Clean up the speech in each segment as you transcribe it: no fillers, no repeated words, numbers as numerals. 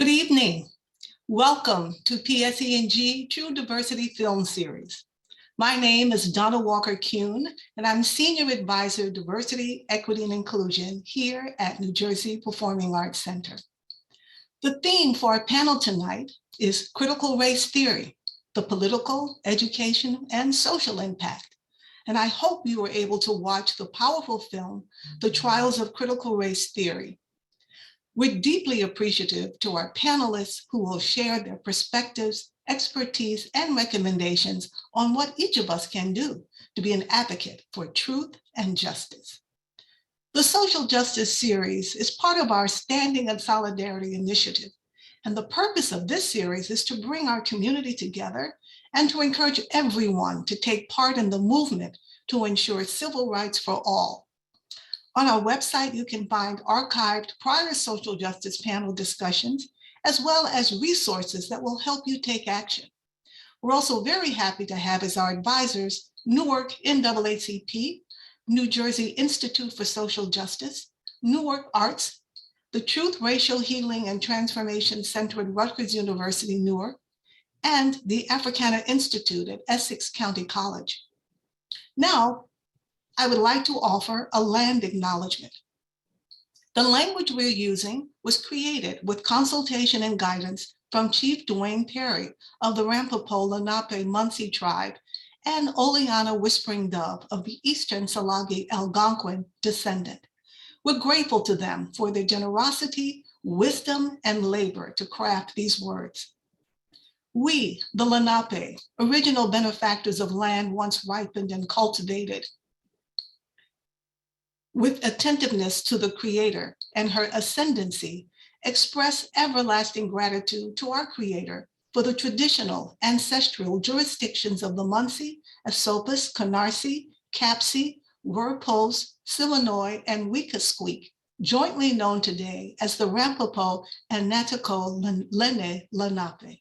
Good evening. Welcome to PSEG True Diversity Film Series. My name is Donna Walker-Kuhn, and I'm Senior Advisor, Diversity, Equity, and Inclusion here at New Jersey Performing Arts Center. The theme for our panel tonight is Critical Race Theory, the political, education, and social impact. And I hope you were able to watch the powerful film, The Trials of Critical Race Theory. We're deeply appreciative to our panelists who will share their perspectives, expertise, and recommendations on what each of us can do to be an advocate for truth and justice. The Social Justice Series is part of our Standing in Solidarity initiative, and the purpose of this series is to bring our community together and to encourage everyone to take part in the movement to ensure civil rights for all. On our website, you can find archived prior social justice panel discussions, as well as resources that will help you take action. We're also very happy to have as our advisors, Newark NAACP, New Jersey Institute for Social Justice, Newark Arts, the Truth, Racial Healing and Transformation Center at Rutgers University, Newark, and the Africana Institute at Essex Community College. Now, I would like to offer a land acknowledgement. The language we're using was created with consultation and guidance from Chief Dwayne Perry of the Rampopo Lenape Munsee tribe and Oleana Whispering Dove of the Eastern Salagi Algonquin descendant. We're grateful to them for their generosity, wisdom, and labor to craft these words. We, the Lenape, original benefactors of land once ripened and cultivated, with attentiveness to the Creator and her ascendancy, express everlasting gratitude to our Creator for the traditional ancestral jurisdictions of the Munsee, Esopus, Canarsie, Capsee, Werpos, Silanoy, and Weekasqueak, jointly known today as the Rampopo and Natiko Lene Lenape.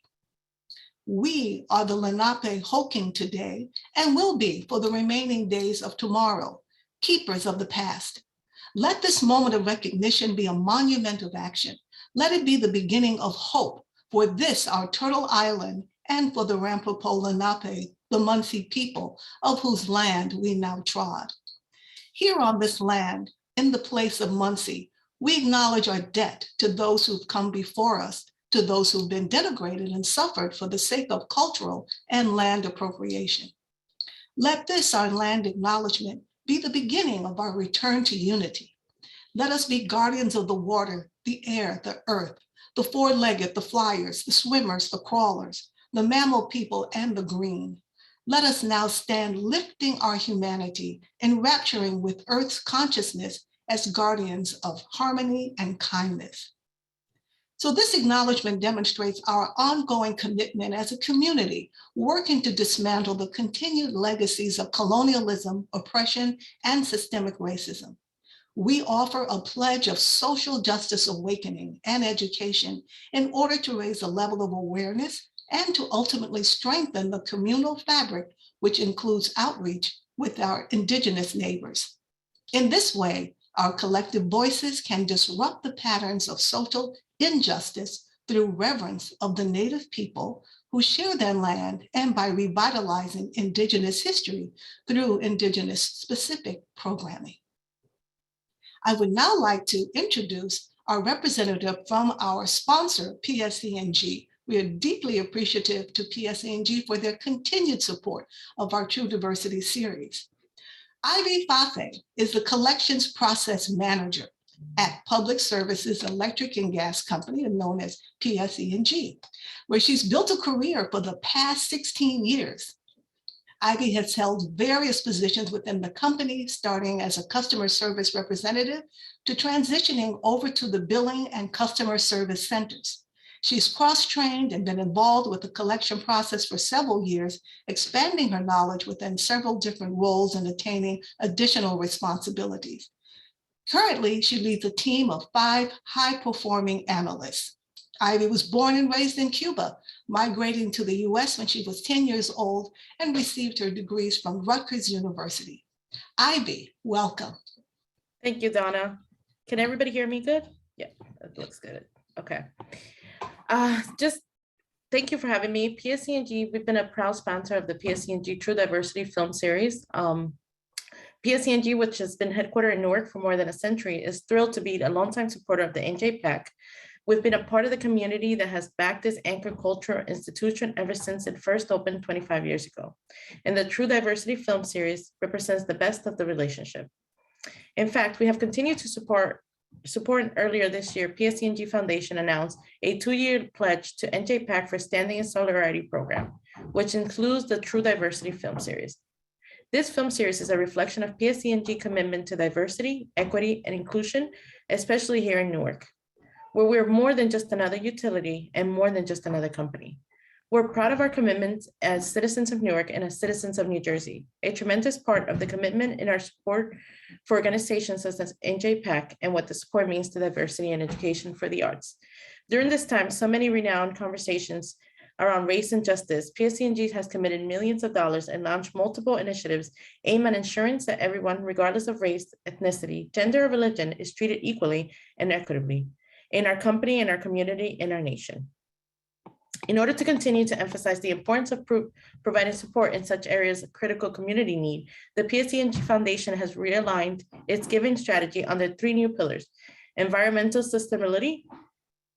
We are the Lenape Hoking today and will be for the remaining days of tomorrow, keepers of the past. Let this moment of recognition be a monument of action. Let it be the beginning of hope for this, our Turtle Island and for the Rampopo Lenape, the Munsee people, of whose land we now trod. Here on this land, in the place of Munsee, we acknowledge our debt to those who've come before us, to those who've been denigrated and suffered for the sake of cultural and land appropriation. Let this, our land acknowledgement, be the beginning of our return to unity. Let us be guardians of the water, the air, the earth, the four-legged, the flyers, the swimmers, the crawlers, the mammal people, and the green. Let us now stand lifting our humanity, enrapturing with Earth's consciousness as guardians of harmony and kindness. So this acknowledgement demonstrates our ongoing commitment as a community, working to dismantle the continued legacies of colonialism, oppression, and systemic racism. We offer a pledge of social justice awakening and education in order to raise a level of awareness and to ultimately strengthen the communal fabric, which includes outreach with our Indigenous neighbors. In this way, our collective voices can disrupt the patterns of social injustice through reverence of the Native people who share their land and by revitalizing Indigenous history through Indigenous-specific programming. I would now like to introduce our representative from our sponsor, PSEG. We are deeply appreciative to PSEG for their continued support of our True Diversity series. Ivy Fafe is the collections process manager at Public Services Electric and Gas Company, known as PSEG, where she's built a career for the past 16 years. Ivy has held various positions within the company, starting as a customer service representative to transitioning over to the billing and customer service centers. She's cross-trained and been involved with the collection process for several years, expanding her knowledge within several different roles and attaining additional responsibilities. Currently, she leads a team of 5 high-performing analysts. Ivy was born and raised in Cuba, migrating to the US when she was 10 years old and received her degrees from Rutgers University. Ivy, welcome. Thank you, Donna. Can everybody hear me good? Yeah, that looks good. Okay. Just thank you for having me. PSEG, we've been a proud sponsor of the PSEG True Diversity Film Series. PSEG, which has been headquartered in Newark for more than a century, is thrilled to be a longtime supporter of the NJPAC. We've been a part of the community that has backed this anchor cultural institution ever since it first opened 25 years ago. And the True Diversity Film Series represents the best of the relationship. In fact, we have continued to support earlier this year, PSEG Foundation announced a 2-year pledge to NJPAC for Standing in Solidarity program, which includes the True Diversity Film Series. This film series is a reflection of PSEG commitment to diversity, equity, and inclusion, especially here in Newark, where we're more than just another utility and more than just another company. We're proud of our commitment as citizens of Newark and as citizens of New Jersey. A tremendous part of the commitment in our support for organizations such as NJPAC and what the support means to diversity and education for the arts. During this time, so many renowned conversations around race and justice, PSEG has committed millions of dollars and launched multiple initiatives aimed at ensuring that everyone, regardless of race, ethnicity, gender, or religion, is treated equally and equitably in our company, in our community, in our nation. In order to continue to emphasize the importance of providing support in such areas of critical community need, the PSEG Foundation has realigned its giving strategy under 3 new pillars: environmental sustainability,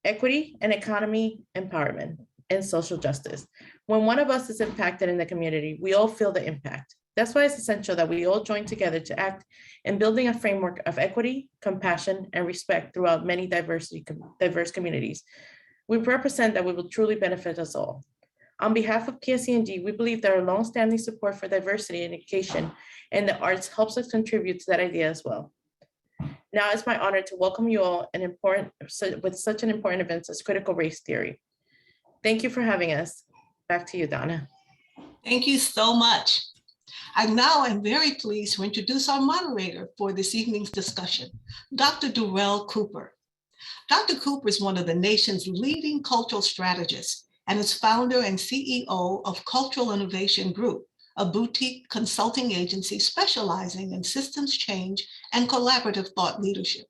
equity and economy empowerment, and social justice. When one of us is impacted in the community, we all feel the impact. That's why it's essential that we all join together to act in building a framework of equity, compassion, and respect throughout many diverse communities. We represent that we will truly benefit us all. On behalf of PSEG, we believe that our longstanding support for diversity in education and the arts helps us contribute to that idea as well. Now it's my honor to welcome you all with such an important event as critical race theory. Thank you for having us. Back to you, Donna. Thank you so much. I now am very pleased to introduce our moderator for this evening's discussion, Dr. Darrell Cooper. Dr. Cooper is one of the nation's leading cultural strategists and is founder and CEO of Cultural Innovation Group, a boutique consulting agency specializing in systems change and collaborative thought leadership.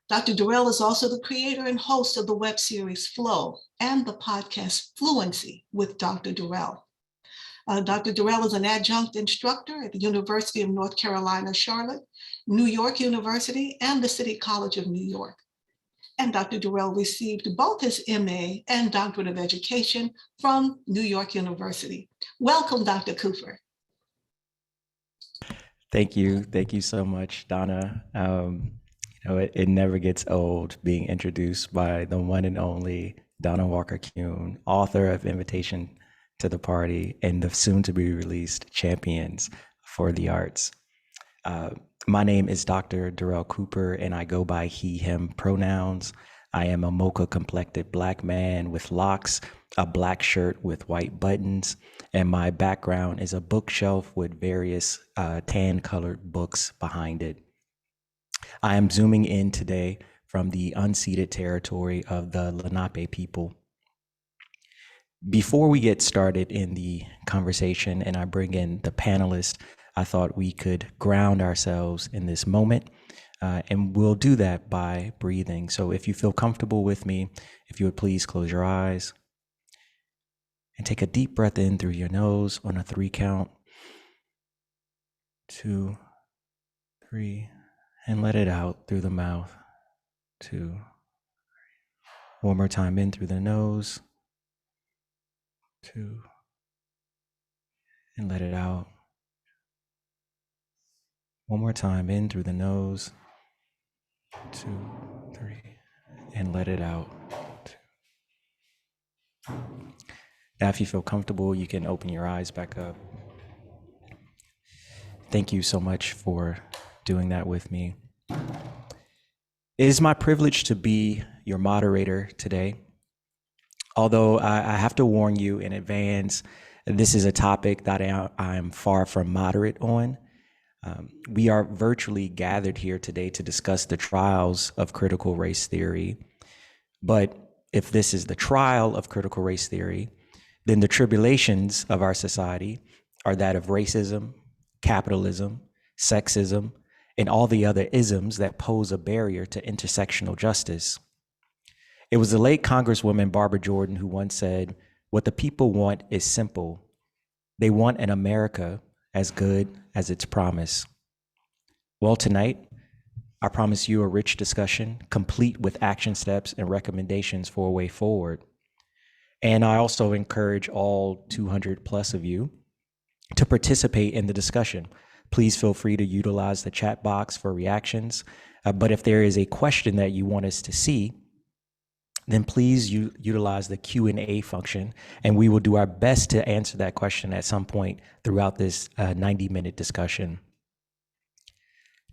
Dr. Durell is also the creator and host of the web series Flow and the podcast Fluency with Dr. Durell. Dr. Durell is an adjunct instructor at the University of North Carolina, Charlotte, New York University, and the City College of New York. And Dr. Durell received both his MA and Doctorate of Education from New York University. Welcome, Dr. Cooper. Thank you. Thank you so much, Donna. It never gets old being introduced by the one and only Donna Walker-Kuhn, author of Invitation to the Party and the soon-to-be released Champions for the Arts. My name is Dr. Darrell Cooper, and I go by he, him pronouns. I am a mocha-complected Black man with locks, a black shirt with white buttons, and my background is a bookshelf with various tan-colored books behind it. I am zooming in today from the unceded territory of the Lenape people. Before we get started in the conversation and I bring in the panelists, I thought we could ground ourselves in this moment, and we'll do that by breathing. So if you feel comfortable with me, if you would please close your eyes and take a deep breath in through your nose on a 3 count. 2, 3, and let it out through the mouth. 2, 3. One more time in through the nose. 2, and let it out. One more time in through the nose. 2, 3, and let it out. 2. Now, if you feel comfortable, you can open your eyes back up. Thank you so much for doing that with me. It is my privilege to be your moderator today. Although I have to warn you in advance, this is a topic that I am far from moderate on. We are virtually gathered here today to discuss the trials of critical race theory. But if this is the trial of critical race theory, then the tribulations of our society are that of racism, capitalism, sexism, and all the other isms that pose a barrier to intersectional justice. It was the late Congresswoman Barbara Jordan who once said, "What the people want is simple. They want an America as good as its promise." Well, tonight, I promise you a rich discussion, complete with action steps and recommendations for a way forward. And I also encourage all 200 plus of you to participate in the discussion. Please feel free to utilize the chat box for reactions. But if there is a question that you want us to see, then please utilize the Q&A function, and we will do our best to answer that question at some point throughout this 90-minute discussion.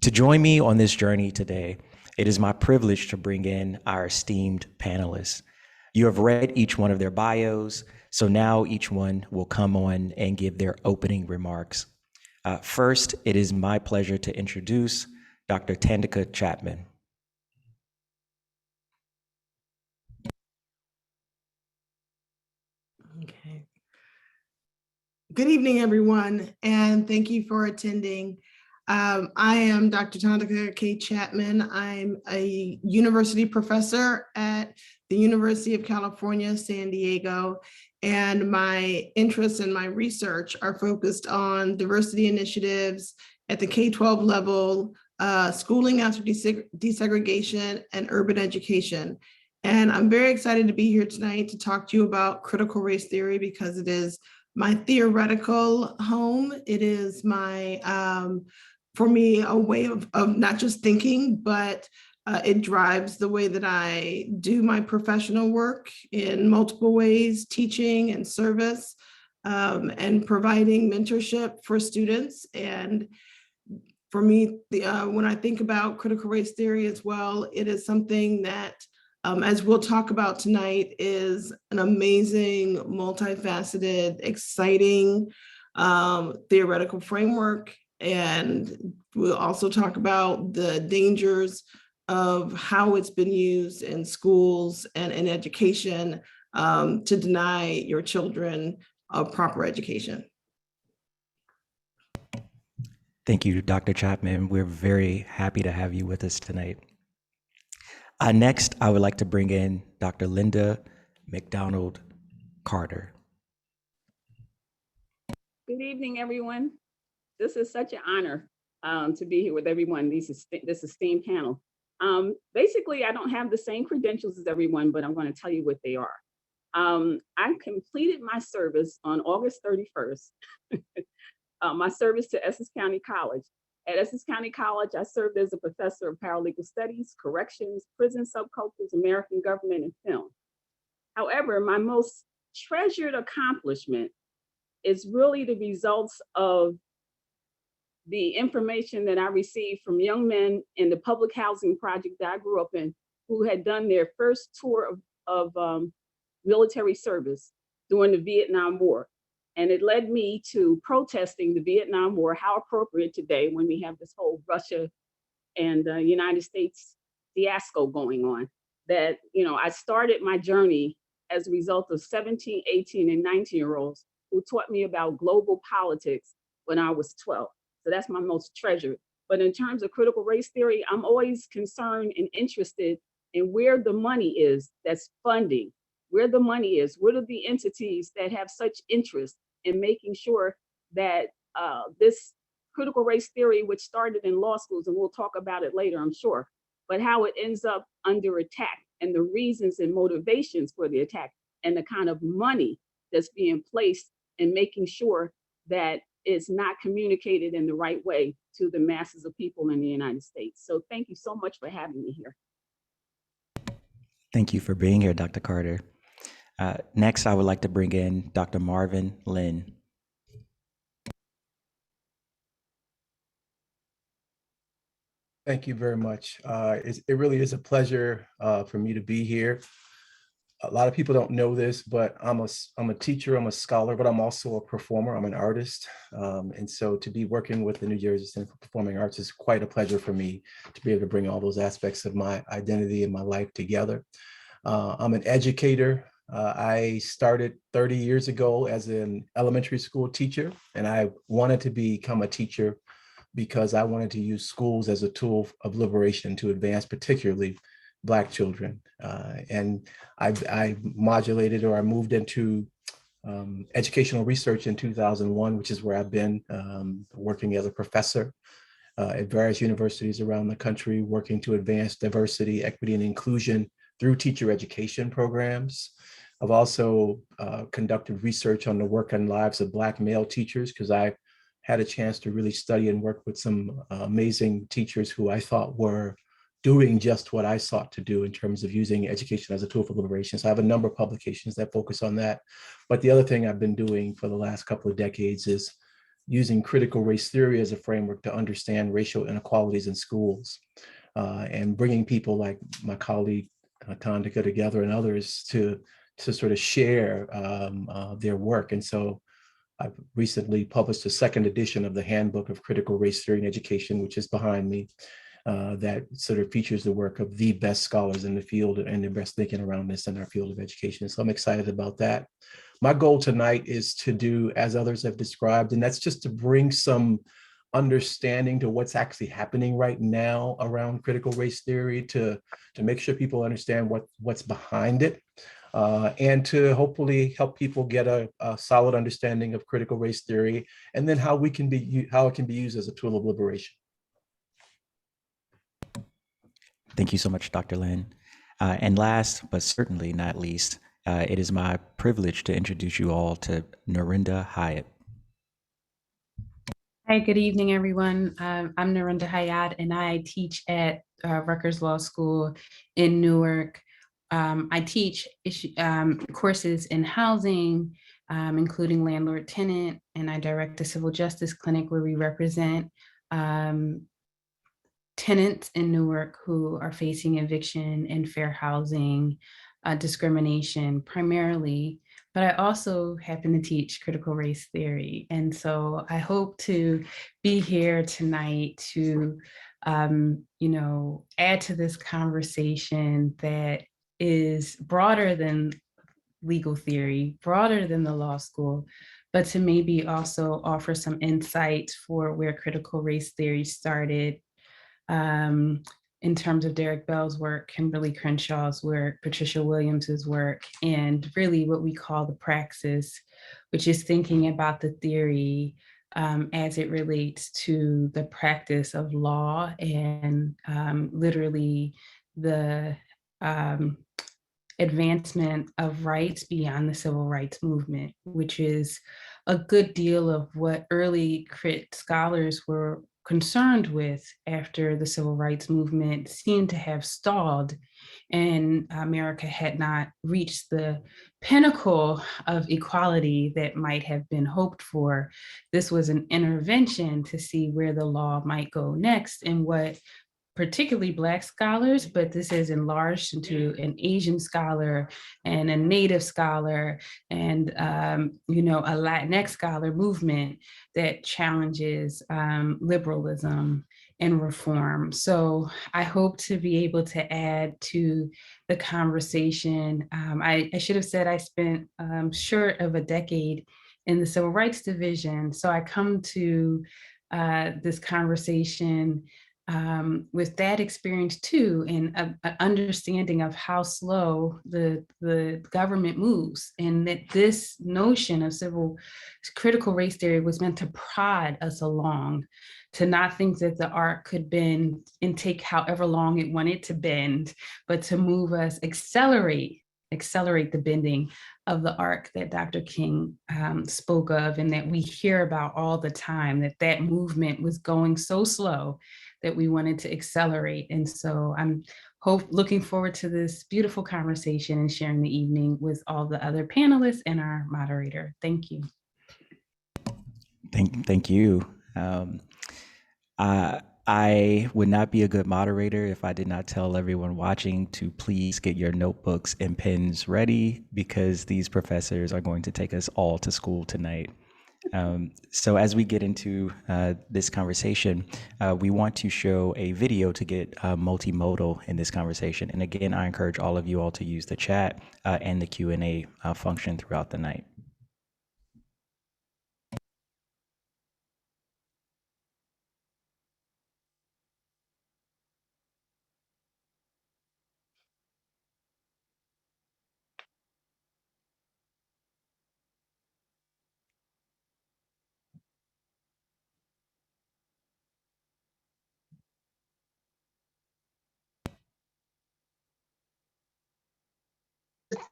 To join me on this journey today, it is my privilege to bring in our esteemed panelists. You have read each one of their bios, so now each one will come on and give their opening remarks. First, it is my pleasure to introduce Dr. Thandeka Chapman. Okay. Good evening, everyone, and thank you for attending. I am Dr. Tonica K Chapman. I'm a university professor at the University of California, San Diego, and my interests and my research are focused on diversity initiatives at the K-12 level, schooling after desegregation, and urban education. And I'm very excited to be here tonight to talk to you about critical race theory because it is my theoretical home. It is my, for me, a way of not just thinking, but it drives the way that I do my professional work in multiple ways, teaching and service, and providing mentorship for students. And for me, when I think about critical race theory as well, it is something that, as we'll talk about tonight, is an amazing, multifaceted, exciting theoretical framework. And we'll also talk about the dangers of how it's been used in schools and in education to deny your children a proper education. Thank you, Dr. Chapman. We're very happy to have you with us tonight. Next, I would like to bring in Dr. Linda McDonald Carter. Good evening, everyone. This is such an honor to be here with everyone, this esteemed panel. Basically, I don't have the same credentials as everyone, but I'm going to tell you what they are. I completed my service on August 31st, my service to Essex County College. At Essex County College, I served as a professor of paralegal studies, corrections, prison subcultures, American government, and film. However, my most treasured accomplishment is really the results of the information that I received from young men in the public housing project that I grew up in, who had done their first tour of military service during the Vietnam War. And it led me to protesting the Vietnam War, how appropriate today when we have this whole Russia and United States fiasco going on, that, I started my journey as a result of 17, 18, and 19-year-olds who taught me about global politics when I was 12. So that's my most treasured. But in terms of critical race theory, I'm always concerned and interested in where the money is that's funding, where the money is, what are the entities that have such interest in making sure that this critical race theory, which started in law schools, and we'll talk about it later, I'm sure, but how it ends up under attack and the reasons and motivations for the attack and the kind of money that's being placed in making sure that it's not communicated in the right way to the masses of people in the United States. So thank you so much for having me here. Thank you for being here, Dr. Carter. Next, I would like to bring in Dr. Marvin Lynn. Thank you very much. It really is a pleasure for me to be here. A lot of people don't know this, but I'm a teacher, I'm a scholar, but I'm also a performer, I'm an artist. And so to be working with the New Jersey Center for Performing Arts is quite a pleasure for me to be able to bring all those aspects of my identity and my life together. I'm an educator. I started 30 years ago as an elementary school teacher, and I wanted to become a teacher because I wanted to use schools as a tool of liberation to advance particularly Black children. And I modulated, or I moved into educational research in 2001, which is where I've been working as a professor at various universities around the country, working to advance diversity, equity, and inclusion through teacher education programs. I've also conducted research on the work and lives of Black male teachers, because I had a chance to really study and work with some amazing teachers who I thought were doing just what I sought to do in terms of using education as a tool for liberation. So I have a number of publications that focus on that. But the other thing I've been doing for the last couple of decades is using critical race theory as a framework to understand racial inequalities in schools, and bringing people like my colleague Thandeka together and others to sort of share their work. And so I've recently published a second edition of the Handbook of Critical Race Theory in Education, which is behind me, that sort of features the work of the best scholars in the field and the best thinking around this in our field of education. So I'm excited about that. My goal tonight is to do as others have described, and that's just to bring some understanding to what's actually happening right now around critical race theory, to make sure people understand what's behind it, and to hopefully help people get a solid understanding of critical race theory, and then how it can be used as a tool of liberation. Thank you so much, Dr. Lynn. And last, but certainly not least, it is my privilege to introduce you all to Norrinda Hayat. Hi, good evening, everyone. I'm Narendar Hayat, and I teach at Rutgers Law School in Newark. I teach courses in housing, including landlord-tenant, and I direct the Civil Justice Clinic, where we represent tenants in Newark who are facing eviction and fair housing discrimination primarily. But I also happen to teach critical race theory. And so I hope to be here tonight to, add to this conversation that is broader than legal theory, broader than the law school, but to maybe also offer some insights for where critical race theory started in in terms of Derek Bell's work, Kimberly Crenshaw's work, Patricia Williams's work, and really what we call the praxis, which is thinking about the theory as it relates to the practice of law and literally the advancement of rights beyond the civil rights movement, which is a good deal of what early crit scholars were concerned with after the civil rights movement seemed to have stalled and America had not reached the pinnacle of equality that might have been hoped for. This was an intervention to see where the law might go next and what particularly Black scholars, but this is enlarged into an Asian scholar and a Native scholar and a Latinx scholar movement that challenges liberalism and reform. So I hope to be able to add to the conversation. I should have said I spent short of a decade in the Civil Rights Division. So I come to this conversation with that experience too, and an understanding of how slow the government moves, and that this notion of critical race theory was meant to prod us along, to not think that the arc could bend and take however long it wanted to bend, but to move us, accelerate the bending of the arc that Dr. King spoke of and that we hear about all the time, that movement was going so slow that we wanted to accelerate. And so I'm looking forward to this beautiful conversation and sharing the evening with all the other panelists and our moderator. Thank you. Thank you. I would not be a good moderator if I did not tell everyone watching to please get your notebooks and pens ready, because these professors are going to take us all to school tonight. So as we get into this conversation, we want to show a video to get multimodal in this conversation. And again, I encourage all of you all to use the chat and the Q&A function throughout the night.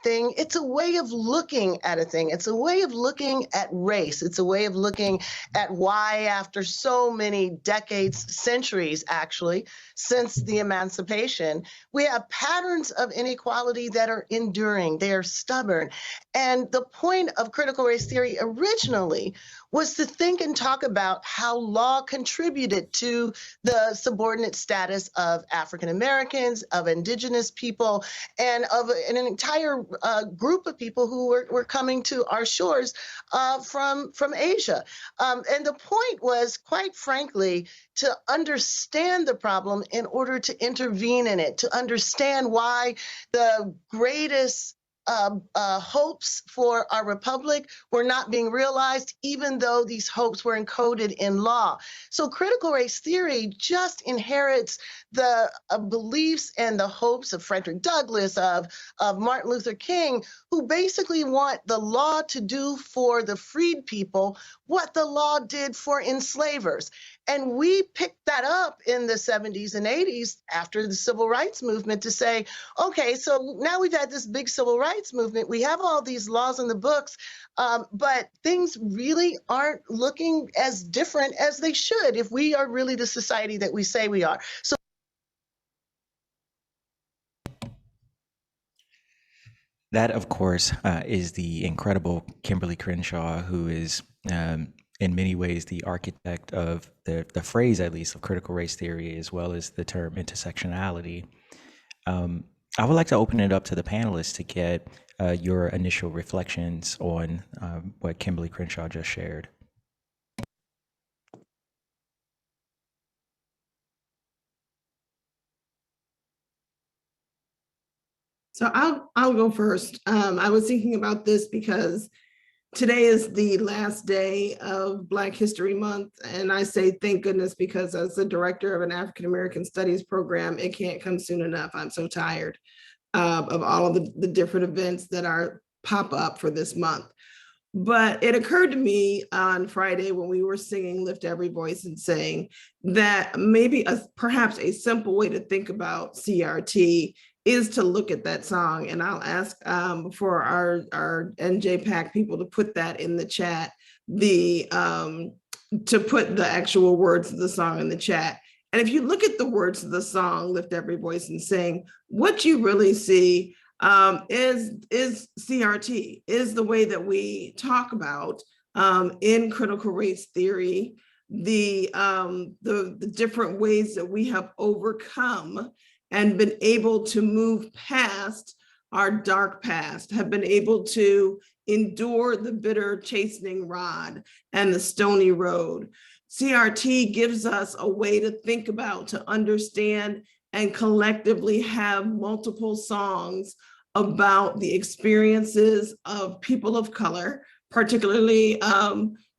Thing. It's a way of looking at a thing. It's a way of looking at race. It's a way of looking at why, after so many decades, centuries actually, since the emancipation, we have patterns of inequality that are enduring. They are stubborn. And the point of critical race theory originally was to think and talk about how law contributed to the subordinate status of African Americans, of indigenous people, and of an entire group of people who were coming to our shores from Asia. And the point was, quite frankly, to understand the problem in order to intervene in it, to understand why the greatest hopes for our republic were not being realized, even though these hopes were encoded in law. So critical race theory just inherits the beliefs and the hopes of Frederick Douglass, of Martin Luther King, who basically want the law to do for the freed people what the law did for enslavers. And we picked that up in the 70s and 80s after the civil rights movement to say, okay, so now we've had this big civil rights movement. We have all these laws in the books, but things really aren't looking as different as they should if we are really the society that we say we are. So that, of course, is the incredible Kimberly Crenshaw, who is in many ways the architect of the phrase, at least, of critical race theory, as well as the term intersectionality. I would like to open it up to the panelists to get your initial reflections on what Kimberly Crenshaw just shared. So I'll go first. I was thinking about this because Today is the last day of Black History Month, and I say thank goodness because as the director of an African American Studies program, it can't come soon enough. I'm so tired of all of the different events that are pop up for this month. But it occurred to me on Friday when we were singing Lift Every Voice and saying that maybe perhaps a simple way to think about CRT is to look at that song. And I'll ask for our NJPAC people to put that in the chat, to put the actual words of the song in the chat. And if you look at the words of the song, Lift Every Voice and Sing, what you really see is CRT, is the way that we talk about in critical race theory, the different ways that we have overcome and been able to move past our dark past, have been able to endure the bitter chastening rod and the stony road. CRT gives us a way to think about, to understand, and collectively have multiple songs about the experiences of people of color, particularly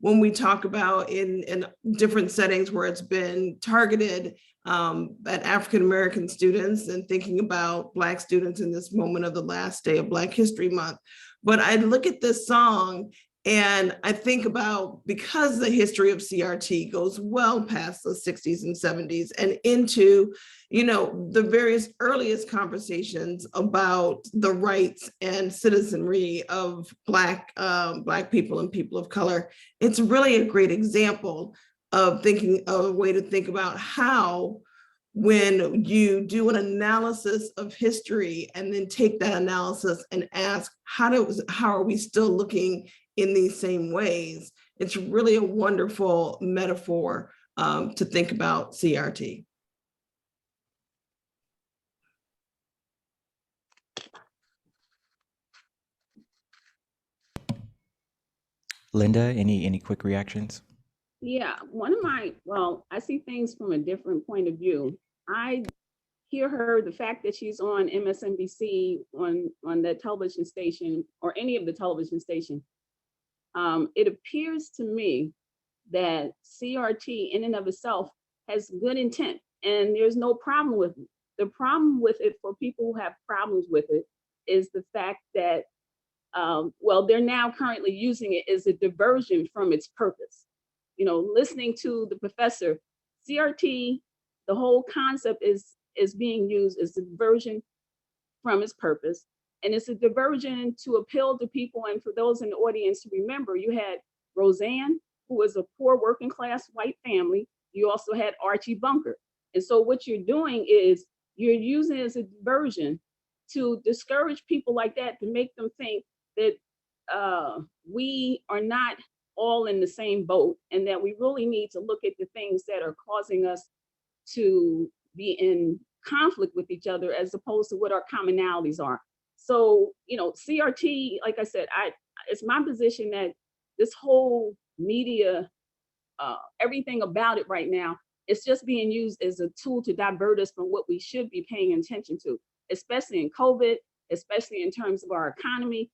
when we talk about in different settings where it's been targeted at African-American students, and thinking about Black students in this moment of the last day of Black History Month. But I look at this song and I think about, because the history of CRT goes well past the 60s and 70s and into, the various earliest conversations about the rights and citizenry of Black people and people of color. It's really a great example of thinking of a way to think about how, when you do an analysis of history and then take that analysis and ask, how are we still looking in these same ways? It's really a wonderful metaphor to think about CRT. Linda, any quick reactions? Yeah, I see things from a different point of view. I hear her, the fact that she's on MSNBC, on that television station, or any of the television station. It appears to me that CRT in and of itself has good intent, and there's no problem with it. The problem with it, for people who have problems with it, is the fact that, they're now currently using it as a diversion from its purpose. Listening to the professor, CRT, the whole concept is being used as a diversion from its purpose. And it's a diversion to appeal to people. And for those in the audience to remember, you had Roseanne, who was a poor working class white family. You also had Archie Bunker. And so what you're doing is you're using it as a diversion to discourage people like that, to make them think that we are not all in the same boat, and that we really need to look at the things that are causing us to be in conflict with each other, as opposed to what our commonalities are. So, CRT, like I said, it's my position that this whole media, everything about it right now, it's just being used as a tool to divert us from what we should be paying attention to, especially in COVID, especially in terms of our economy.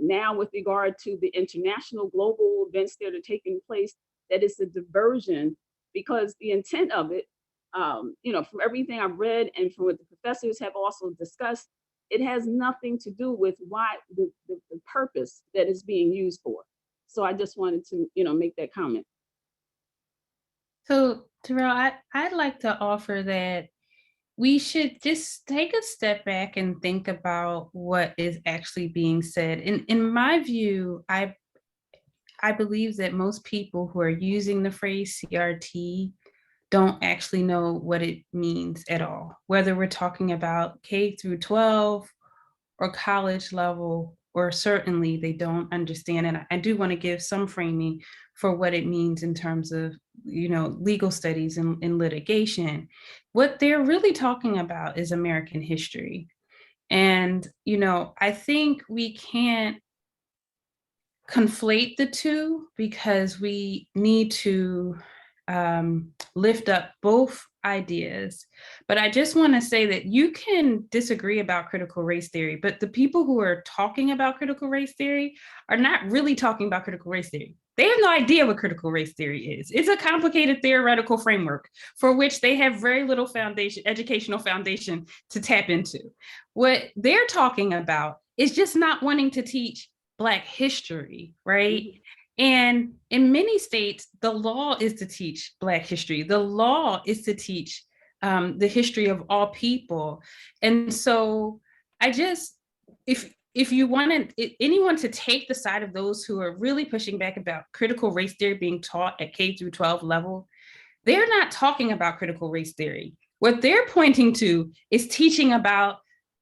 Now with regard to the international global events that are taking place, that is a diversion, because the intent of it, from everything I've read and from what the professors have also discussed, it has nothing to do with why the purpose that is being used for. So I just wanted to, make that comment. So Darrell, I'd like to offer that we should just take a step back and think about what is actually being said. In my view, I believe that most people who are using the phrase CRT don't actually know what it means at all, whether we're talking about K through 12 or college level, or certainly they don't understand. And I do want to give some framing for what it means in terms of, legal studies and litigation. What they're really talking about is American history. And, I think we can't conflate the two, because we need to lift up both ideas. But I just want to say that you can disagree about critical race theory, but the people who are talking about critical race theory are not really talking about critical race theory. They have no idea what critical race theory is. It's a complicated theoretical framework for which they have very little foundation, educational foundation to tap into. What they're talking about is just not wanting to teach Black history, right? And in many states, the law is to teach Black history. The law is to teach the history of all people. And so I just, if you want anyone to take the side of those who are really pushing back about critical race theory being taught at K through 12 level, they're not talking about critical race theory. What they're pointing to is teaching about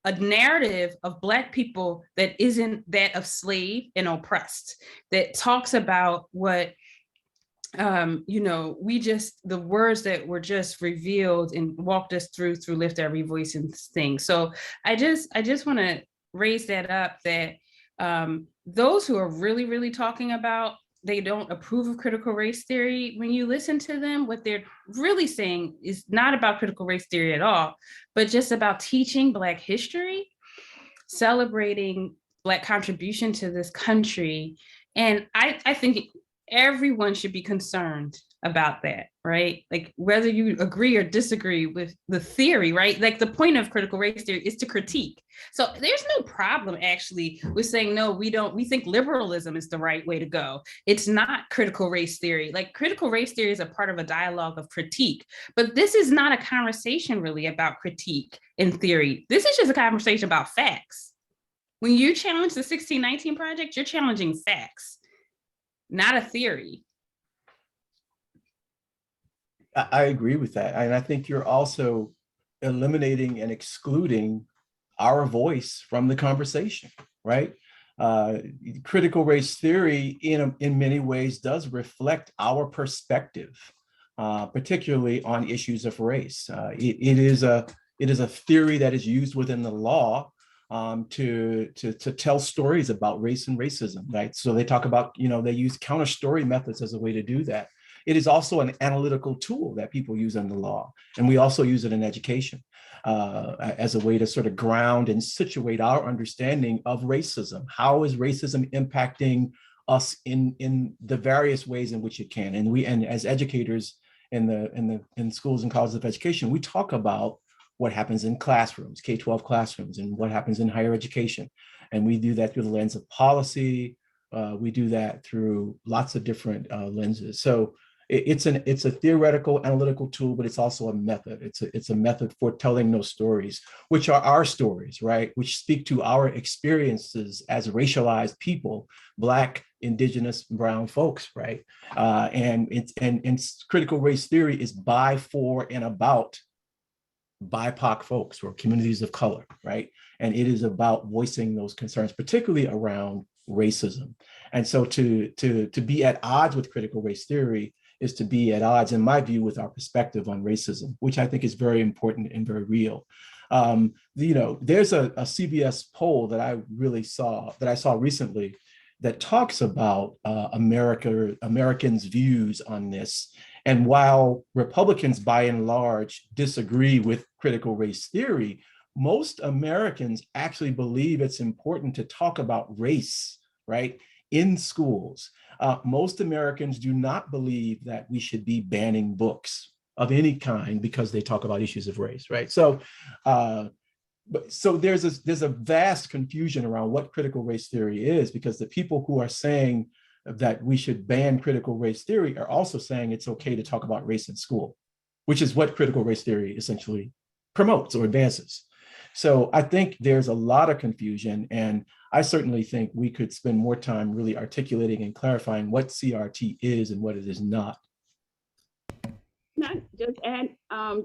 a narrative of Black people that isn't that of slave and oppressed, that talks about what, the words that were just revealed and walked us through Lift Every Voice and things. So I just want to raise that up, that those who are really, really talking about they don't approve of critical race theory, when you listen to them, what they're really saying is not about critical race theory at all, but just about teaching Black history, celebrating Black contribution to this country. And I think everyone should be concerned about that, right? Like whether you agree or disagree with the theory, right? Like the point of critical race theory is to critique. So there's no problem actually with saying, no, we think liberalism is the right way to go. It's not critical race theory. Like critical race theory is a part of a dialogue of critique, but this is not a conversation really about critique in theory. This is just a conversation about facts. When you challenge the 1619 Project, you're challenging facts, not a theory. I agree with that. And I think you're also eliminating and excluding our voice from the conversation, right? Critical race theory in many ways does reflect our perspective, particularly on issues of race. It is a theory that is used within the law to tell stories about race and racism, right? So they talk about, they use counter story methods as a way to do that. It is also an analytical tool that people use in the law. And we also use it in education as a way to sort of ground and situate our understanding of racism. How is racism impacting us in the various ways in which it can? And as educators in schools and colleges of education, we talk about what happens in classrooms, K-12 classrooms, and what happens in higher education. And we do that through the lens of policy. We do that through lots of different lenses. So it's a theoretical analytical tool, but it's also a method. It's a method for telling those stories, which are our stories, right? Which speak to our experiences as racialized people, Black, Indigenous, Brown folks, right? And critical race theory is by, for, and about BIPOC folks or communities of color, right? And it is about voicing those concerns, particularly around racism. And so to be at odds with critical race theory is to be at odds, in my view, with our perspective on racism, which I think is very important and very real. There's a CBS poll that I saw recently that talks about Americans' views on this. And while Republicans, by and large, disagree with critical race theory, most Americans actually believe it's important to talk about race, right, in schools. Most Americans do not believe that we should be banning books of any kind because they talk about issues of race, right? So there's a vast confusion around what critical race theory is, because the people who are saying that we should ban critical race theory are also saying it's okay to talk about race in school, which is what critical race theory essentially promotes or advances. So I think there's a lot of confusion, and I certainly think we could spend more time really articulating and clarifying what CRT is and what it is not. Not just add,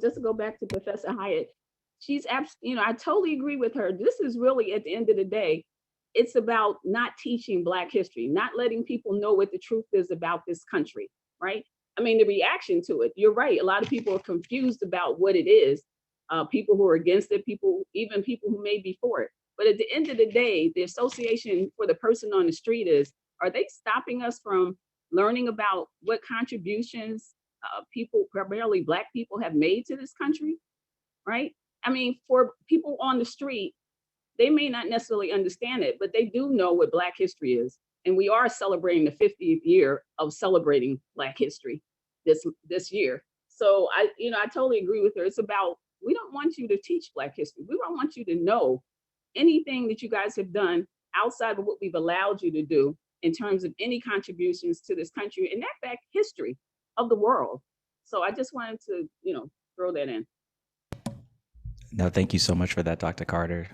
just to go back to Professor Hayat, she's I totally agree with her. This is really, at the end of the day, it's about not teaching Black history, not letting people know what the truth is about this country, right? I mean, the reaction to it, you're right. A lot of people are confused about what it is. People who are against it, even people who may be for it. But at the end of the day, the association for the person on the street is, are they stopping us from learning about what contributions people, primarily Black people, have made to this country, right? I mean, for people on the street, they may not necessarily understand it, but they do know what Black history is. And we are celebrating the 50th year of celebrating Black history this year. So I totally agree with her. It's about, we don't want you to teach Black history. We don't want you to know anything that you guys have done outside of what we've allowed you to do in terms of any contributions to this country, and that fact, history of the world. So I just wanted to, throw that in. No, thank you so much for that, Dr. Carter.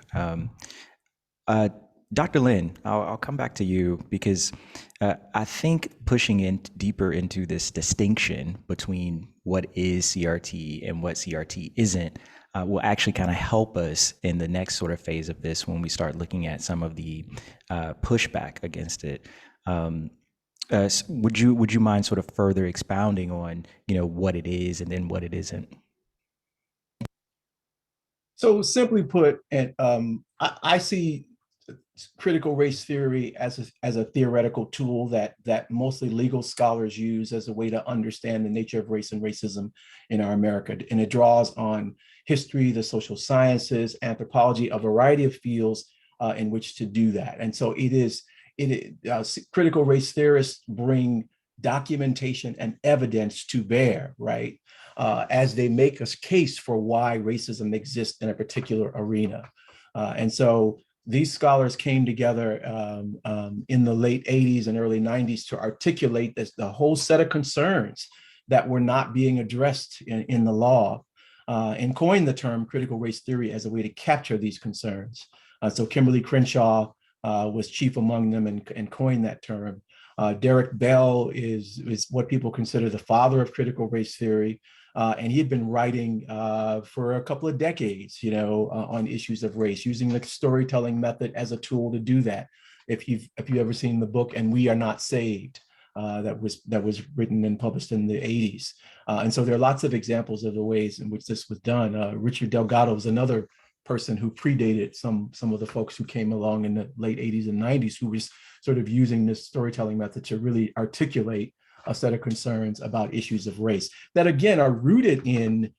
Dr. Lynn, I'll come back to you because I think pushing in deeper into this distinction between what is CRT and what CRT isn't will actually kind of help us in the next sort of phase of this when we start looking at some of the pushback against it. Would you mind sort of further expounding on, what it is and then what it isn't? So simply put, and I see critical race theory as a theoretical tool that mostly legal scholars use as a way to understand the nature of race and racism in our America. And it draws on history, the social sciences, anthropology, a variety of fields in which to do that. And so critical race theorists bring documentation and evidence to bear, right? As they make a case for why racism exists in a particular arena. And so these scholars came together in the late 80s and early 90s to articulate the whole set of concerns that were not being addressed in the law and coined the term critical race theory as a way to capture these concerns. So Kimberly Crenshaw was chief among them and coined that term. Derek Bell is what people consider the father of critical race theory. And he had been writing for a couple of decades, on issues of race, using the storytelling method as a tool to do that. If you've ever seen the book "And We Are Not Saved," that was written and published in the 80s. And so there are lots of examples of the ways in which this was done. Richard Delgado is another person who predated some of the folks who came along in the late 80s and 90s, who was sort of using this storytelling method to really articulate a set of concerns about issues of race that, again, are rooted in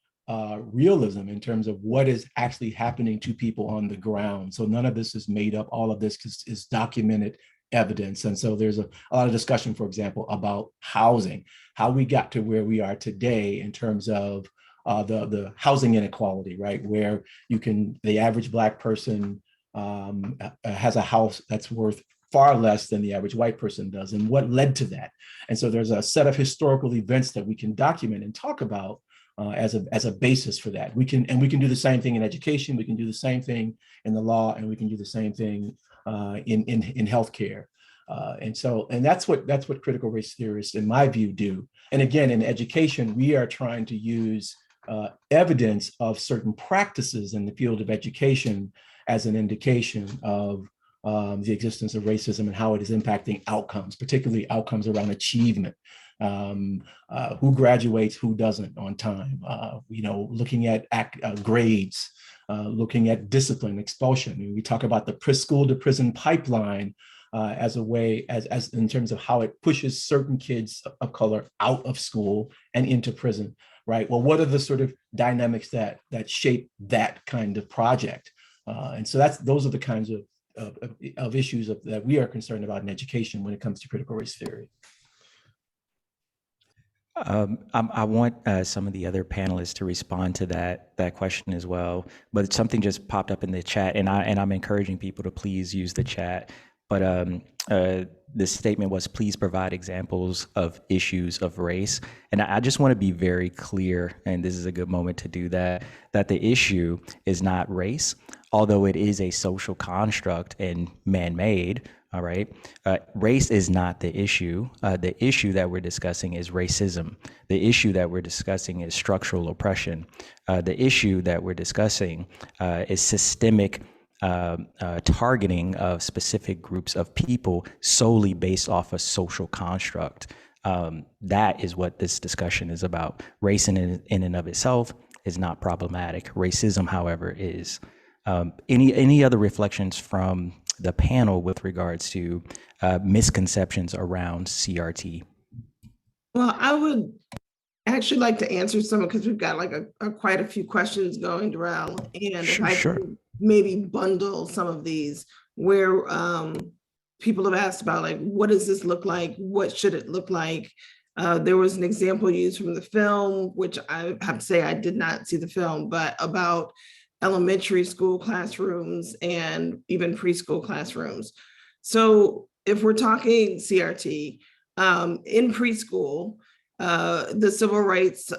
realism in terms of what is actually happening to people on the ground. So none of this is made up. All of this is documented evidence. And so there's a lot of discussion, for example, about housing, how we got to where we are today in terms of the housing inequality, right? Where the average Black person has a house that's worth far less than the average white person does, and what led to that. And so there's a set of historical events that we can document and talk about as a basis for that. We can do the same thing in education, we can do the same thing in the law, and we can do the same thing in healthcare. And that's what critical race theorists, in my view, do. And again, in education, we are trying to use evidence of certain practices in the field of education as an indication of the existence of racism and how it is impacting outcomes, particularly outcomes around achievement. Who graduates, who doesn't on time, looking at grades, looking at discipline, expulsion. We talk about the school to prison pipeline as a way, as in terms of how it pushes certain kids of color out of school and into prison, right? Well, what are the sort of dynamics that shape that kind of project? And so those are the kinds of issues that we are concerned about in education when it comes to critical race theory. I want some of the other panelists to respond to that question as well, but something just popped up in the chat, and I'm encouraging people to please use the chat. But the statement was, please provide examples of issues of race. And I just want to be very clear, and this is a good moment to do that the issue is not race, although it is a social construct and man-made. All right. Race is not the issue. The issue that we're discussing is racism. The issue that we're discussing is structural oppression. The issue that we're discussing is systemic targeting of specific groups of people solely based off a social construct. That is what this discussion is about. Race in and of itself is not problematic. Racism, however, is. Any other reflections from the panel with regards to misconceptions around CRT? Well, I would actually like to answer some because we've got like quite a few questions going, Darrell. And if I Sure. could maybe bundle some of these where people have asked about like, what does this look like? What should it look like? There was an example used from the film, which I have to say I did not see the film, but about elementary school classrooms and even preschool classrooms. So if we're talking CRT, in preschool, the civil rights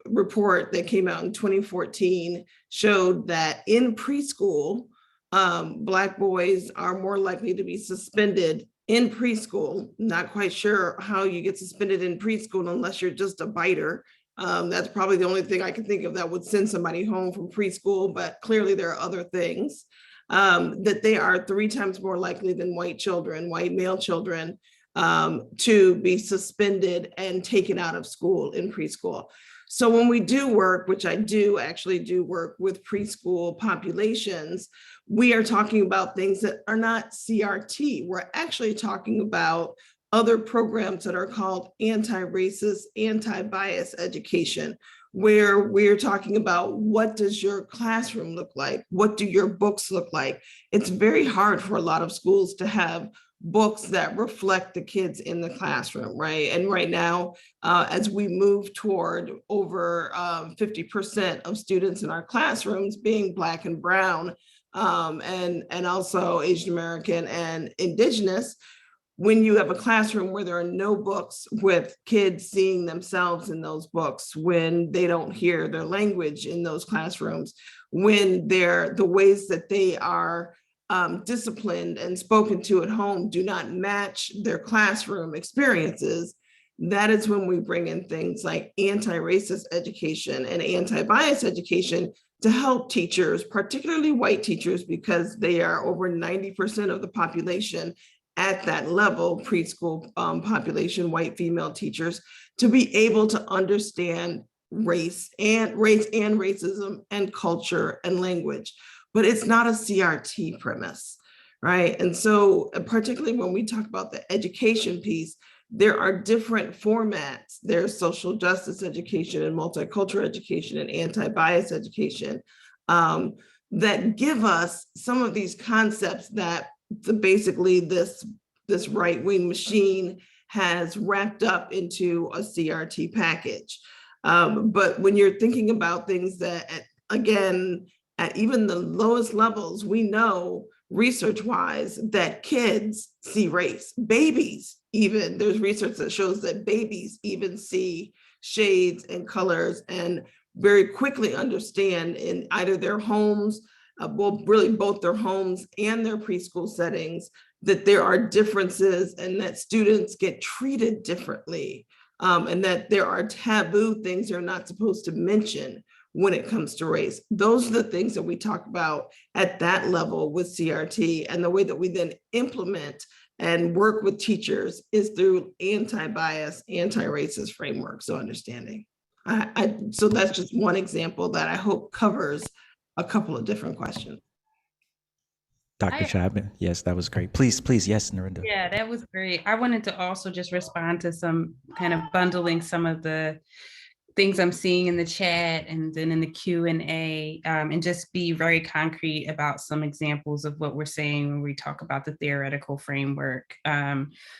report that came out in 2014 showed that in preschool, Black boys are more likely to be suspended in preschool. Not quite sure how you get suspended in preschool unless you're just a biter. That's probably the only thing I can think of that would send somebody home from preschool, but clearly there are other things. That they are 3 times more likely than white children, white male children, to be suspended and taken out of school in preschool. So when we do work, which I do actually do work with preschool populations, we are talking about things that are not CRT. We're actually talking about other programs that are called anti-racist, anti-bias education, where we're talking about what does your classroom look like? What do your books look like? It's very hard for a lot of schools to have books that reflect the kids in the classroom, right? And right now, as we move toward over 50% of students in our classrooms being Black and Brown, and also Asian American and Indigenous, when you have a classroom where there are no books with kids seeing themselves in those books, when they don't hear their language in those classrooms, when the ways that they are disciplined and spoken to at home do not match their classroom experiences, that is when we bring in things like anti-racist education and anti-bias education to help teachers, particularly white teachers, because they are over 90% of the population at that level, preschool population, white female teachers, to be able to understand race and racism and culture and language. But it's not a CRT premise, right? And so particularly when we talk about the education piece, there are different formats. There's social justice education and multicultural education and anti-bias education that give us some of these concepts that basically this right-wing machine has wrapped up into a CRT package. But when you're thinking about things that, again, at even the lowest levels, we know research-wise that kids see race. Babies even, there's research that shows that babies even see shades and colors and very quickly understand in either their homes, well, really both their homes and their preschool settings, that there are differences and that students get treated differently, and that there are taboo things they're not supposed to mention when it comes to race. Those are the things that we talk about at that level with CRT, and the way that we then implement and work with teachers is through anti-bias, anti-racist frameworks of understanding. So that's just one example that I hope covers a couple of different questions. Dr. Chapman, yes, that was great. Please, yes, Norrinda. Yeah, that was great. I wanted to also just respond to some kind of bundling some of the things I'm seeing in the chat and then in the Q&A, and just be very concrete about some examples of what we're saying when we talk about the theoretical framework.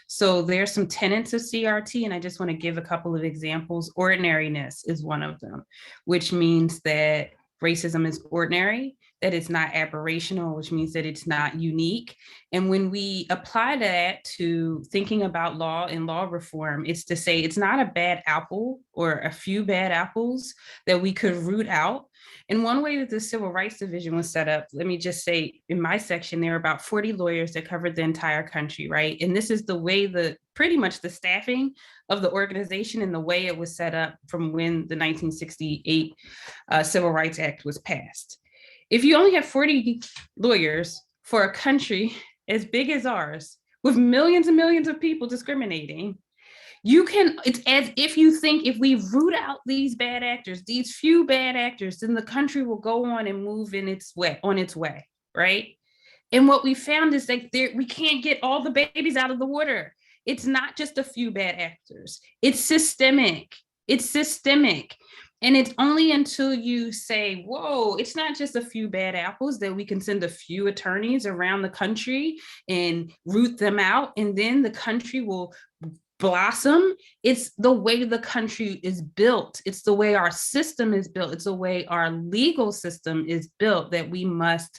So there's some tenets of CRT, and I just want to give a couple of examples. Ordinariness is one of them, which means that racism is ordinary, that it's not aberrational, which means that it's not unique. And when we apply that to thinking about law and law reform, it's to say it's not a bad apple or a few bad apples that we could root out. And one way that the Civil Rights Division was set up, let me just say, in my section, there are about 40 lawyers that covered the entire country, right? And this is the way pretty much the staffing of the organization and the way it was set up from when the 1968 Civil Rights Act was passed. If you only have 40 lawyers for a country as big as ours, with millions and millions of people discriminating, it's as if you think if we root out these bad actors, these few bad actors, then the country will go on and move on its way, right? And what we found is that we can't get all the babies out of the water. It's not just a few bad actors. It's systemic. It's systemic. And it's only until you say, whoa, it's not just a few bad apples that we can send a few attorneys around the country and root them out, and then the country will blossom. It's the way the country is built. It's the way our system is built. It's the way our legal system is built that we must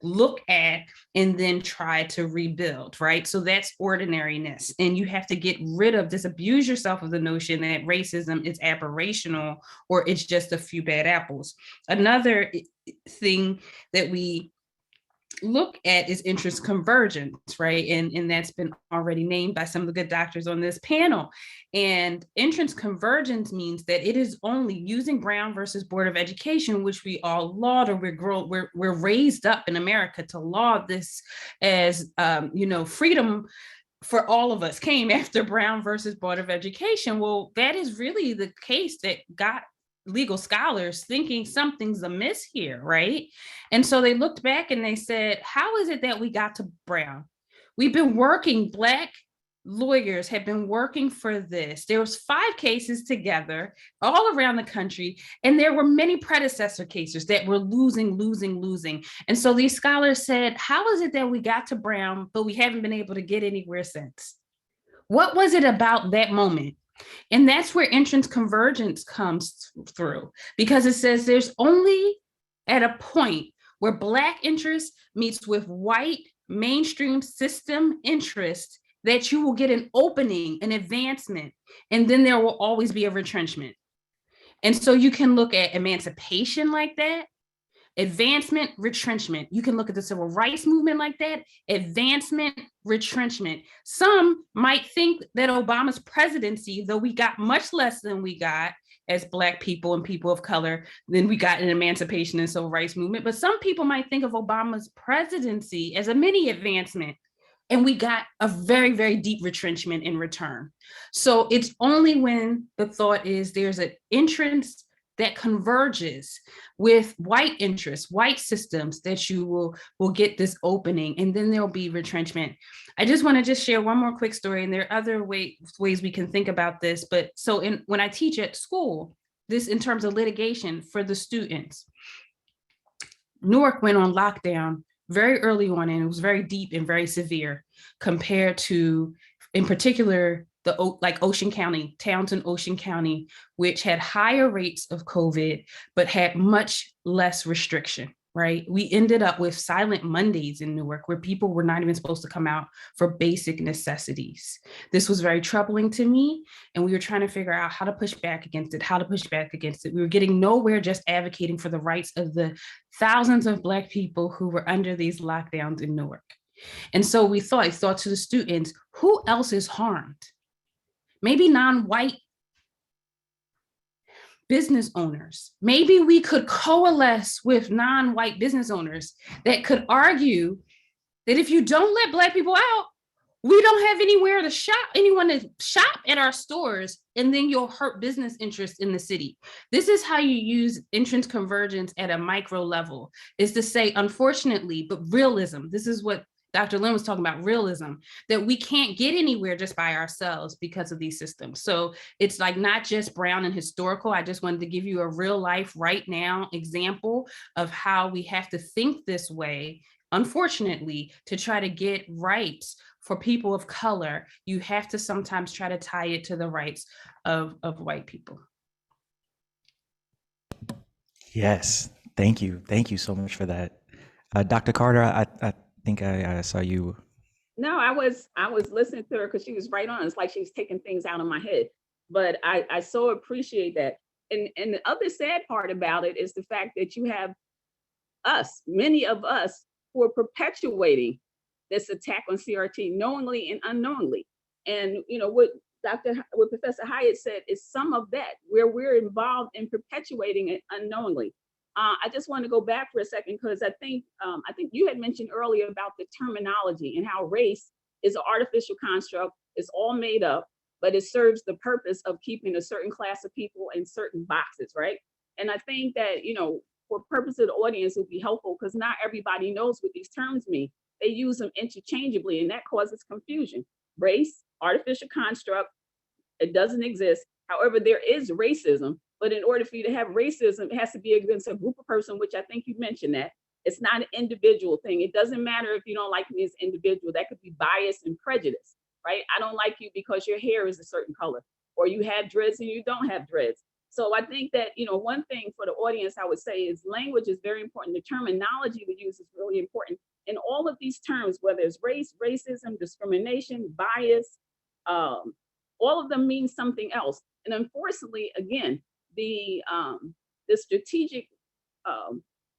look at and then try to rebuild, right? So that's ordinariness. And you have to get rid of, disabuse yourself of the notion that racism is aberrational or it's just a few bad apples. Another thing that we look at is interest convergence, right? And that's been already named by some of the good doctors on this panel. And interest convergence means that it is only using Brown versus Board of Education, which we all laud, or we're raised up in America to laud this as, freedom for all of us came after Brown versus Board of Education. Well, that is really the case that got legal scholars thinking something's amiss here, right? And so they looked back and they said, how is it that we got to Brown? We've been working, Black lawyers have been working for this. There was 5 cases together all around the country, and there were many predecessor cases that were losing. And so these scholars said, how is it that we got to Brown, but we haven't been able to get anywhere since? What was it about that moment? And that's where interest convergence comes through, because it says there's only at a point where Black interest meets with white mainstream system interest that you will get an opening, an advancement, and then there will always be a retrenchment. And so you can look at emancipation like that, advancement, retrenchment. You can look at the civil rights movement like that, advancement, retrenchment. Some might think that Obama's presidency, though we got much less than we got as Black people and people of color than we got in emancipation and civil rights movement, but some people might think of Obama's presidency as a mini advancement, and we got a very, very deep retrenchment in return. So it's only when the thought is there's an entrance that converges with white interests, white systems, that you will get this opening, and then there'll be retrenchment. I just want to just share one more quick story, and there are other ways we can think about this. But so when I teach at school, this in terms of litigation for the students, Newark went on lockdown very early on, and it was very deep and very severe compared to, in particular, Ocean County, towns in Ocean County, which had higher rates of COVID, but had much less restriction, right? We ended up with silent Mondays in Newark, where people were not even supposed to come out for basic necessities. This was very troubling to me, and we were trying to figure out how to push back against it, We were getting nowhere just advocating for the rights of the thousands of Black people who were under these lockdowns in Newark. And so we thought to the students, who else is harmed? Maybe non-white business owners. Maybe we could coalesce with non-white business owners that could argue that if you don't let Black people out, we don't have anyone to shop at our stores, and then you'll hurt business interests in the city. This is how you use interest convergence at a micro level, is to say, unfortunately, but realism, this is what Dr. Lynn was talking about, realism, that we can't get anywhere just by ourselves because of these systems. So it's like not just Brown and historical. I just wanted to give you a real life right now example of how we have to think this way. Unfortunately, to try to get rights for people of color, you have to sometimes try to tie it to the rights of white people. Yes, thank you. Thank you so much for that. Dr. Carter, I think I saw you. No, I was listening to her because she was right on. It's like she was taking things out of my head. But I so appreciate that. And the other sad part about it is the fact that you have us, many of us, who are perpetuating this attack on CRT knowingly and unknowingly. And what Professor Hayat said is some of that, where we're involved in perpetuating it unknowingly. I just want to go back for a second, because I think you had mentioned earlier about the terminology and how race is an artificial construct. It's all made up, but it serves the purpose of keeping a certain class of people in certain boxes, right? And I think that, for purpose of the audience, it would be helpful, because not everybody knows what these terms mean. They use them interchangeably, and that causes confusion. Race, artificial construct, It doesn't exist. However, there is racism, but in order for you to have racism, it has to be against a group of person, which I think you mentioned that. It's not an individual thing. It doesn't matter if you don't like me as an individual. That could be bias and prejudice, right? I don't like you because your hair is a certain color, or you have dreads and you don't have dreads. So I think that, one thing for the audience I would say is language is very important. The terminology we use is really important. And all of these terms, whether it's race, racism, discrimination, bias, all of them mean something else. And unfortunately, again, the strategic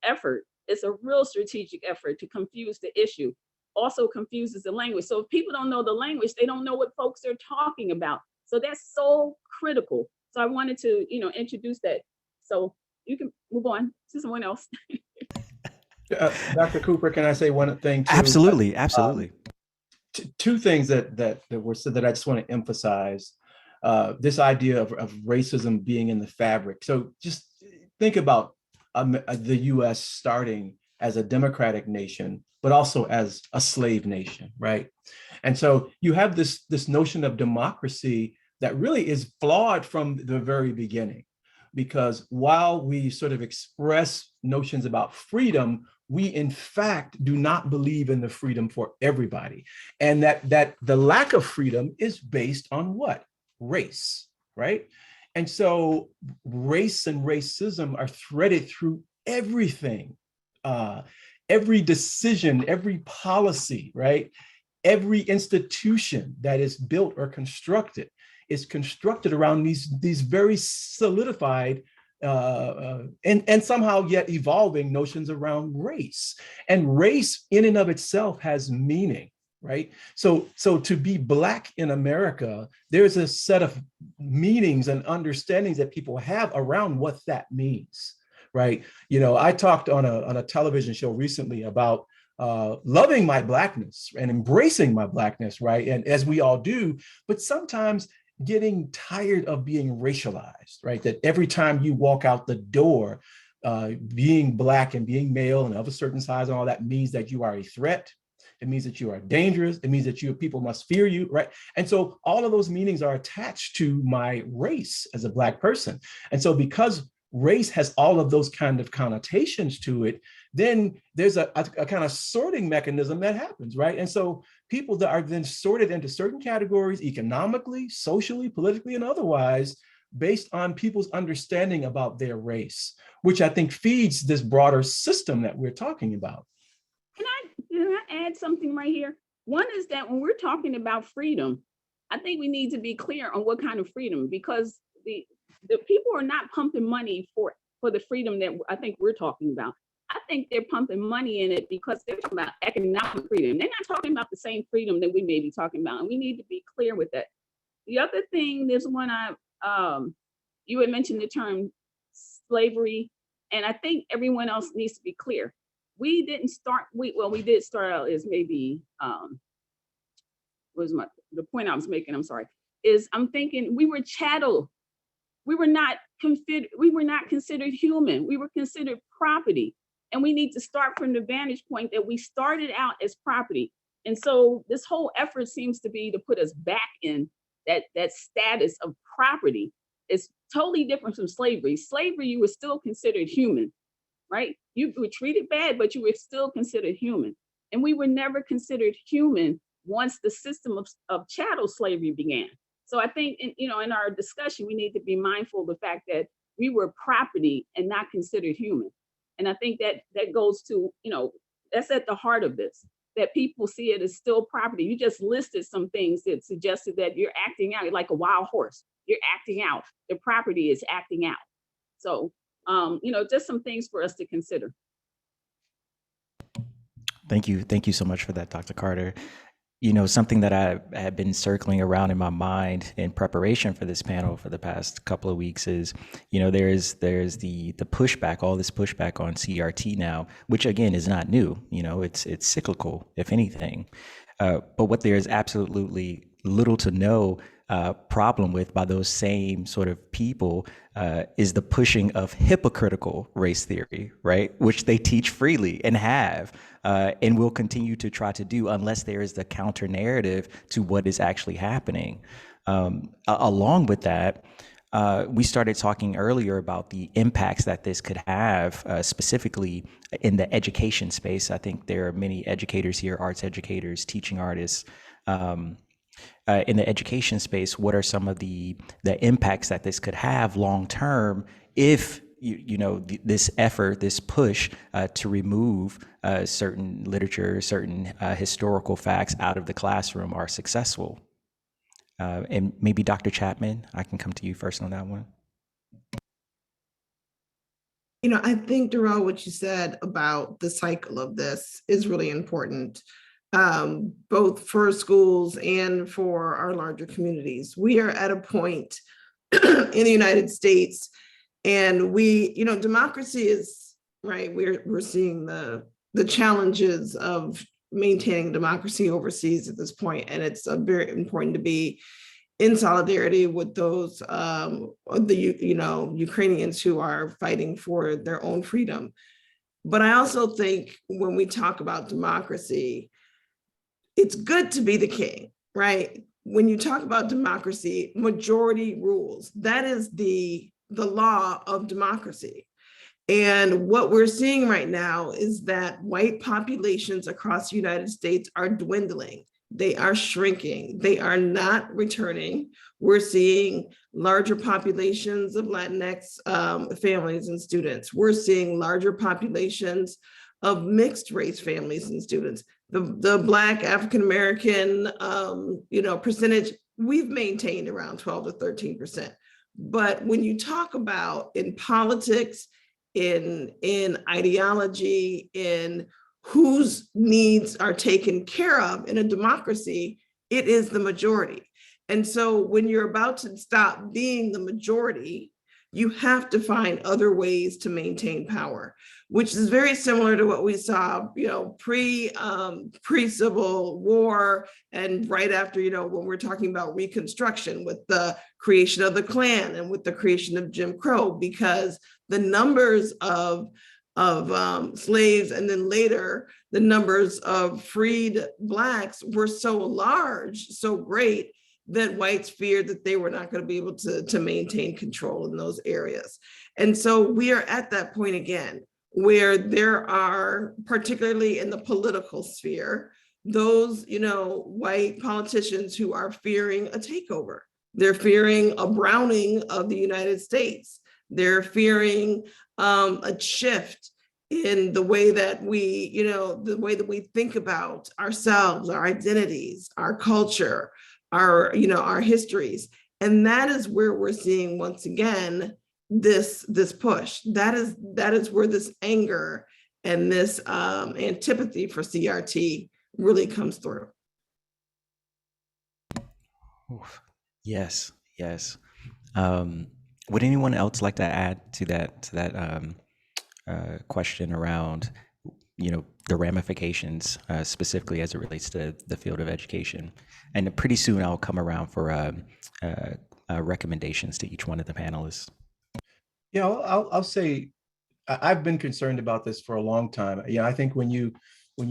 effort is a real strategic effort to confuse the issue, also confuses the language. So if people don't know the language, they don't know what folks are talking about. So that's so critical. So I wanted to, introduce that. So you can move on to someone else. Dr. Cooper, can I say one thing too? Absolutely, absolutely. Two things that were said that I just want to emphasize. This idea of racism being in the fabric. So just think about the US starting as a democratic nation, but also as a slave nation, right? And so you have this notion of democracy that really is flawed from the very beginning, because while we sort of express notions about freedom, we in fact do not believe in the freedom for everybody. And that the lack of freedom is based on what? Race, right? And so race and racism are threaded through everything, every decision, every policy, right? Every institution that is built or constructed is constructed around these very solidified and somehow yet evolving notions around race. And race in and of itself has meaning, right? So to be Black in America, there's a set of meanings and understandings that people have around what that means, right? I talked on a television show recently about loving my Blackness and embracing my Blackness, right? And as we all do, but sometimes getting tired of being racialized, right? That every time you walk out the door, being Black and being male and of a certain size and all that means that you are a threat. It means that you are dangerous. It means that people must fear you, right? And so all of those meanings are attached to my race as a Black person. And so because race has all of those kind of connotations to it, then there's a kind of sorting mechanism that happens, right? And so people that are then sorted into certain categories economically, socially, politically, and otherwise, based on people's understanding about their race, which I think feeds this broader system that we're talking about. Can I add something right here? One is that when we're talking about freedom, I think we need to be clear on what kind of freedom, because the people are not pumping money for the freedom that I think we're talking about. I think they're pumping money in it because they're talking about economic freedom. They're not talking about the same freedom that we may be talking about, and we need to be clear with that. The other thing, there's one you had mentioned the term slavery, and I think everyone else needs to be clear. We didn't start, we did start out as maybe, the point I was making, I'm sorry, is I'm thinking we were chattel. We were not considered human. We were considered property. And we need to start from the vantage point that we started out as property. And so this whole effort seems to be to put us back in that status of property. It's totally different from slavery. Slavery, you were still considered human, right? You were treated bad, but you were still considered human. And we were never considered human once the system of chattel slavery began. So I think, in our discussion, we need to be mindful of the fact that we were property and not considered human. And I think that goes to, that's at the heart of this, that people see it as still property. You just listed some things that suggested that you're acting out like a wild horse. You're acting out. The property is acting out. So, just some things for us to consider. Thank you. Thank you so much for that, Dr. Carter. Something that I had been circling around in my mind in preparation for this panel for the past couple of weeks is, there's the pushback, all this pushback on CRT now, which again is not new. It's cyclical, if anything. But what there is absolutely little to no problem with by those same sort of people is the pushing of hypocritical race theory, right? Which they teach freely and have. And will continue to try to do unless there is the counter narrative to what is actually happening. Along with that, we started talking earlier about the impacts that this could have, specifically in the education space. I think there are many educators here, arts educators, teaching artists. In the education space, what are some of the impacts that this could have long term if this effort, this push to remove certain literature, certain historical facts out of the classroom are successful? And maybe Dr. Chapman, I can come to you first on that one. I think, Darrell, what you said about the cycle of this is really important, both for schools and for our larger communities. We are at a point in the United States, and democracy is, right, we're seeing the challenges of maintaining democracy overseas at this point, and it's very important to be in solidarity with those Ukrainians who are fighting for their own freedom. But I also think when we talk about democracy, it's good to be the king, right? When you talk about democracy, majority rules. That is the law of democracy. And what we're seeing right now is that white populations across the United States are dwindling. They are shrinking. They are not returning. We're seeing larger populations of Latinx families and students. We're seeing larger populations of mixed race families and students. The Black African-American percentage, we've maintained around 12 to 13%. But when you talk about in politics, in ideology, in whose needs are taken care of in a democracy, it is the majority. And so when you're about to stop being the majority, you have to find other ways to maintain power, which is very similar to what we saw, pre-Civil War and right after, when we're talking about Reconstruction with the creation of the Klan and with the creation of Jim Crow, because the numbers of slaves and then later the numbers of freed Blacks were so large, so great, that whites feared that they were not going to be able to maintain control in those areas. And so we are at that point again, where there are, particularly in the political sphere, those, white politicians who are fearing a takeover. They're fearing a browning of the United States. They're fearing a shift in the way that we think about ourselves, our identities, our culture, our histories. And that is where we're seeing, once again, this push. That is where this anger and this antipathy for CRT really comes through. Oof. Yes. Would anyone else like to add to that question around, the ramifications, specifically as it relates to the field of education? And pretty soon I'll come around for recommendations to each one of the panelists. Yeah, I'll say I've been concerned about this for a long time. I think when you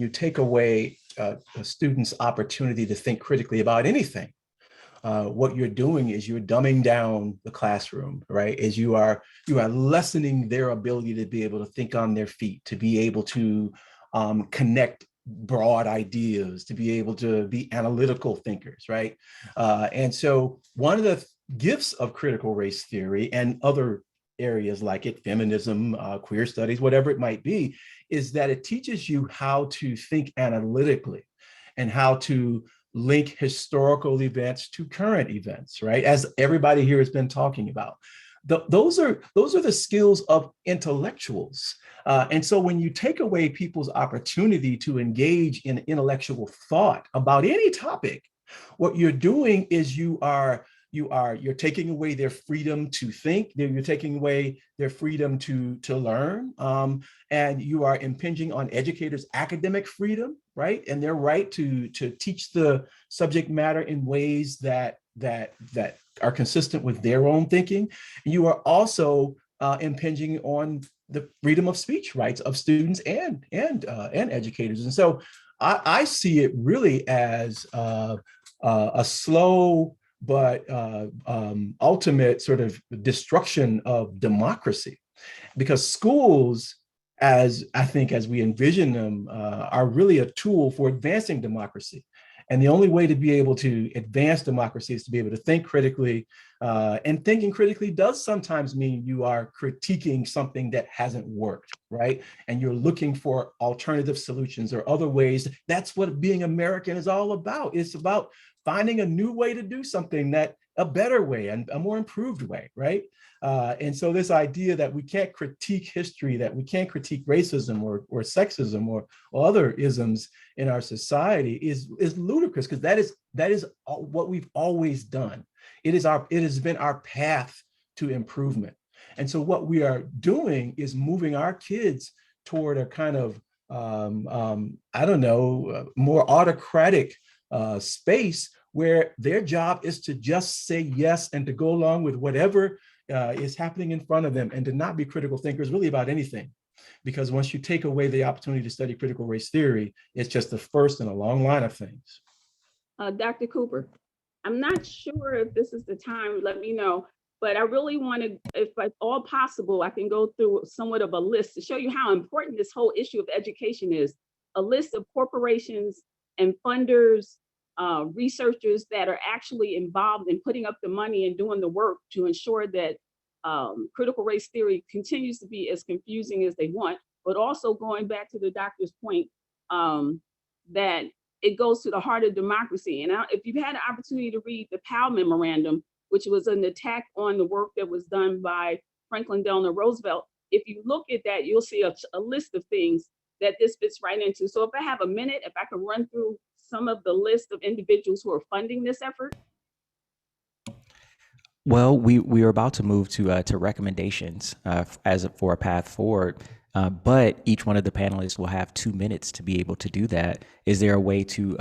take away a student's opportunity to think critically about anything, what you're doing is you're dumbing down the classroom, right? As you are lessening their ability to be able to think on their feet, to be able to connect broad ideas, to be able to be analytical thinkers, right? And so one of the gifts of critical race theory and other areas like it, feminism, queer studies, whatever it might be, is that it teaches you how to think analytically and how to link historical events to current events, right? As everybody here has been talking about. Those are the skills of intellectuals. And so when you take away people's opportunity to engage in intellectual thought about any topic, what you're doing is you're taking away their freedom to think, you're taking away their freedom to learn, and you are impinging on educators' academic freedom, right? And their right to teach the subject matter in ways that are consistent with their own thinking. You are also impinging on the freedom of speech rights of students and educators. And so I see it really as a slow but ultimate sort of destruction of democracy. Because schools, as I think as we envision them, are really a tool for advancing democracy. And the only way to be able to advance democracy is to be able to think critically. And thinking critically does sometimes mean you are critiquing something that hasn't worked, right? And you're looking for alternative solutions or other ways. That's what being American is all about. It's about finding a new way to do something, that a better way and a more improved way, right? And so this idea that we can't critique history, that we can't critique racism or sexism or other isms in our society is ludicrous, because that is what we've always done. It has been our path to improvement. And so what we are doing is moving our kids toward a kind of, I don't know, more autocratic space where their job is to just say yes and to go along with whatever is happening in front of them, and to not be critical thinkers really about anything. Because once you take away the opportunity to study critical race theory, it's just the first in a long line of things. Dr. Cooper, I'm not sure if this is the time, let me know, but I really wanted, if at all possible, I can go through somewhat of a list to show you how important this whole issue of education is. A list of corporations and funders, researchers that are actually involved in putting up the money and doing the work to ensure that critical race theory continues to be as confusing as they want, but also going back to the doctor's point, that it goes to the heart of democracy. And if you've had an opportunity to read the Powell Memorandum, which was an attack on the work that was done by Franklin Delano Roosevelt, if you look at that, you'll see a list of things that this fits right into. So if I have a minute, if I can run through some of the list of individuals who are funding this effort. Well, we are about to move to recommendations for a path forward, but each one of the panelists will have 2 minutes to be able to do that. Is there a way to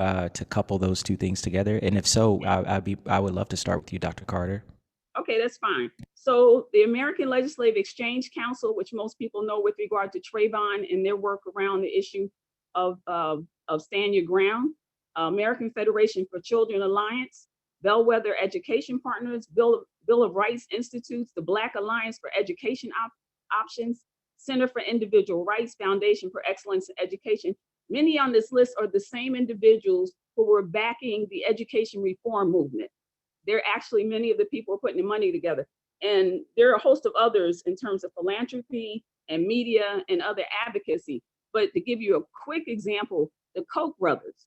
couple those two things together? And if so, I would love to start with you, Dr. Carter. Okay, that's fine. So the American Legislative Exchange Council, which most people know with regard to Trayvon and their work around the issue of Stand Your Ground, American Federation for Children Alliance, Bellwether Education Partners, Bill of Rights Institutes, the Black Alliance for Education Options, Center for Individual Rights, Foundation for Excellence in Education. Many on this list are the same individuals who were backing the education reform movement. They're actually many of the people who are putting the money together. And there are a host of others in terms of philanthropy and media and other advocacy. But to give you a quick example, the Koch brothers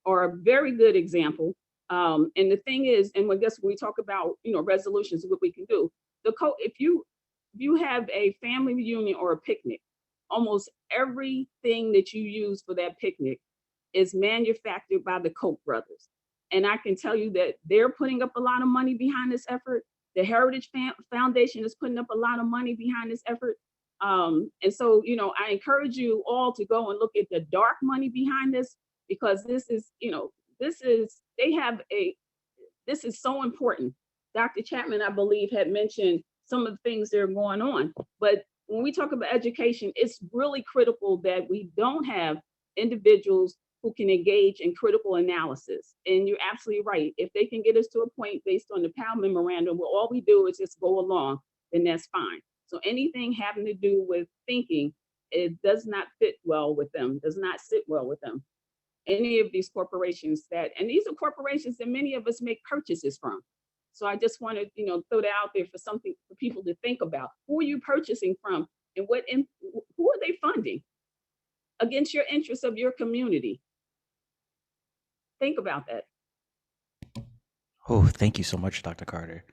are a very good example. And the thing is, and I guess when we talk about, resolutions, what we can do, if you have a family reunion or a picnic, almost everything that you use for that picnic is manufactured by the Koch brothers. And I can tell you that they're putting up a lot of money behind this effort. The Heritage Foundation is putting up a lot of money behind this effort. And so, I encourage you all to go and look at the dark money behind this, because this is so important. Dr. Chapman, I believe, had mentioned some of the things that are going on. But when we talk about education, it's really critical that we don't have individuals who can engage in critical analysis. And you're absolutely right. If they can get us to a point based on the Powell Memorandum where all we do is just go along, then that's fine. So anything having to do with thinking, it does not fit well with them, does not sit well with them. Any of these corporations and these are corporations that many of us make purchases from. So I just want to, throw that out there for something for people to think about. Who are you purchasing from, and who are they funding against your interests of your community? Think about that. Oh, thank you so much, Dr. Carter.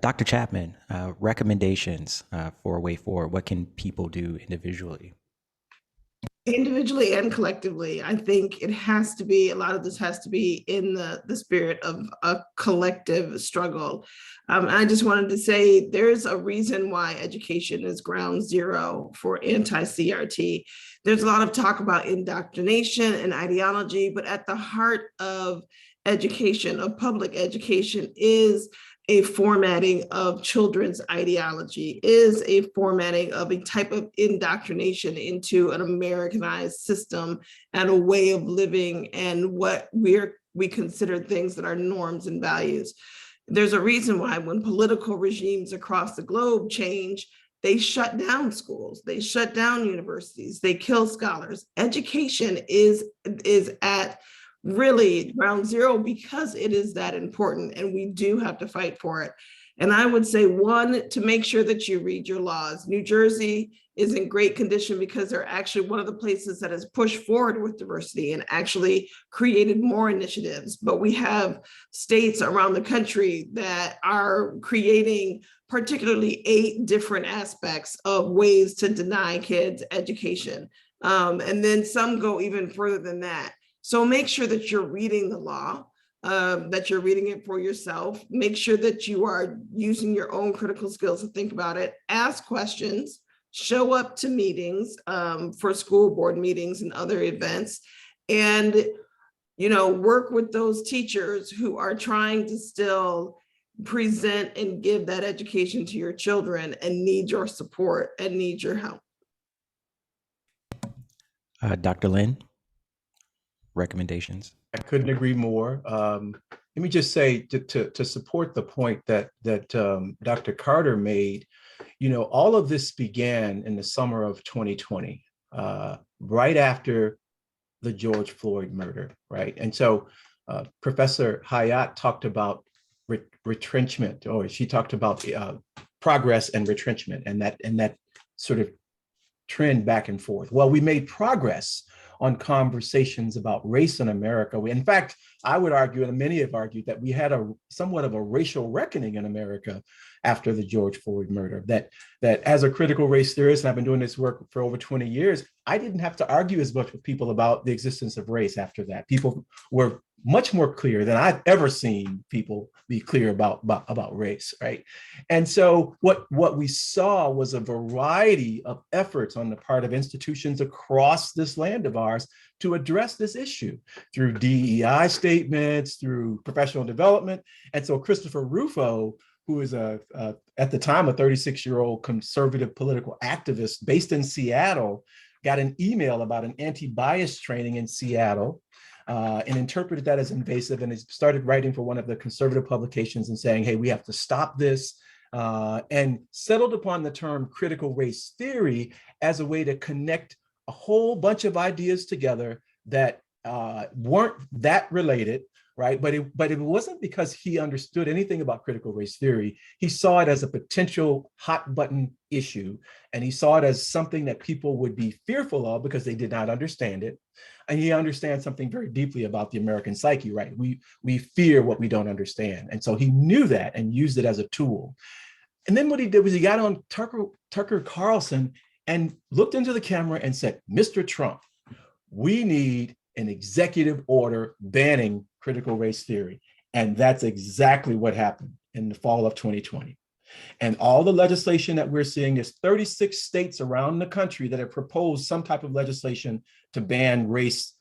Dr. Chapman, recommendations for a way forward. What can people do individually? Individually and collectively, I think a lot of this has to be in the spirit of a collective struggle. I just wanted to say there's a reason why education is ground zero for anti-CRT. There's a lot of talk about indoctrination and ideology, but at the heart of education, of public education, is a formatting of children's ideology, is a formatting of a type of indoctrination into an Americanized system and a way of living. And what we're we consider things that are norms and values. There's a reason why when political regimes across the globe change, they shut down schools, they shut down universities, they kill scholars. Education is at really ground zero because it is that important, and we do have to fight for it. And I would say, one, to make sure that you read your laws. New Jersey is in great condition because they're actually one of the places that has pushed forward with diversity and actually created more initiatives. But we have states around the country that are creating particularly 8 different aspects of ways to deny kids education. And then some go even further than that. So make sure that you're reading the law, that you're reading it for yourself. Make sure that you are using your own critical skills to think about it. Ask questions, show up to meetings, for school board meetings and other events, and work with those teachers who are trying to still present and give that education to your children and need your support and need your help. Dr. Lynn, recommendations? I couldn't agree more. Let me just say to support the point that Dr. Carter made, all of this began in the summer of 2020, right after the George Floyd murder, right? And so Professor Hayat talked about retrenchment, or she talked about progress and retrenchment, and that sort of trend back and forth. Well, we made progress on conversations about race in America. In fact, I would argue, and many have argued, that we had somewhat of a racial reckoning in America after the George Floyd murder. That as a critical race theorist, and I've been doing this work for over 20 years, I didn't have to argue as much with people about the existence of race after that. People were much more clear than I've ever seen people be clear about race, right? And so what we saw was a variety of efforts on the part of institutions across this land of ours to address this issue through DEI statements, through professional development. And so Christopher Rufo, who is at the time a 36-year-old conservative political activist based in Seattle, got an email about an anti-bias training in Seattle, and interpreted that as invasive, and started writing for one of the conservative publications and saying, hey, we have to stop this, and settled upon the term critical race theory as a way to connect a whole bunch of ideas together that weren't that related, right? But it wasn't because he understood anything about critical race theory. He saw it as a potential hot button issue, and he saw it as something that people would be fearful of because they did not understand it. And he understands something very deeply about the American psyche, right? We fear what we don't understand. And so he knew that and used it as a tool. And then what he did was he got on Tucker Carlson and looked into the camera and said, Mr. Trump, we need an executive order banning critical race theory. And that's exactly what happened in the fall of 2020. And all the legislation that we're seeing, is 36 states around the country that have proposed some type of legislation to ban race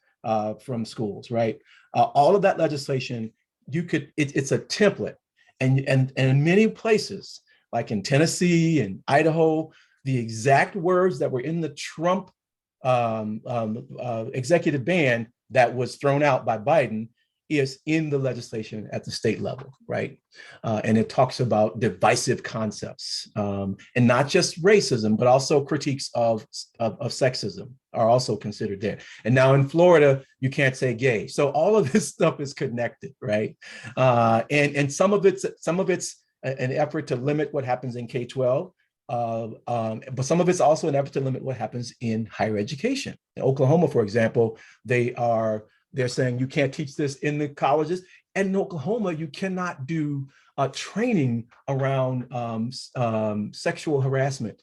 from schools, right? All of that legislation, it's a template. And in many places, like in Tennessee and Idaho, the exact words that were in the Trump executive ban that was thrown out by Biden is in the legislation at the state level, right? And it talks about divisive concepts, and not just racism, but also critiques of sexism are also considered there. And now in Florida, you can't say gay. So all of this stuff is connected, right? And some of it's an effort to limit what happens in K-12, but some of it's also an effort to limit what happens in higher education. In Oklahoma, for example, they're saying you can't teach this in the colleges. And in Oklahoma, you cannot do training around sexual harassment,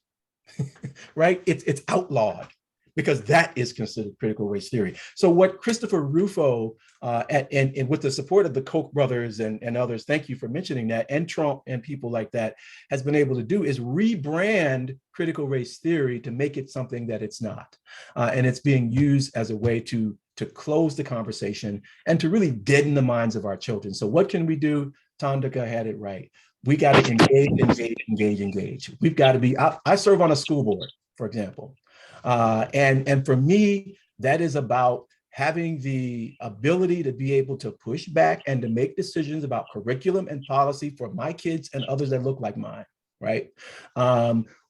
right? It's outlawed because that is considered critical race theory. So what Christopher Rufo, and with the support of the Koch brothers and others, thank you for mentioning that, and Trump and people like that, has been able to do is rebrand critical race theory to make it something that it's not. And it's being used as a way to close the conversation and to really deaden the minds of our children. So what can we do? Thandeka had it right. We got to engage. We've got to be, I serve on a school board, for example. And for me, that is about having the ability to be able to push back and to make decisions about curriculum and policy for my kids and others that look like mine, right?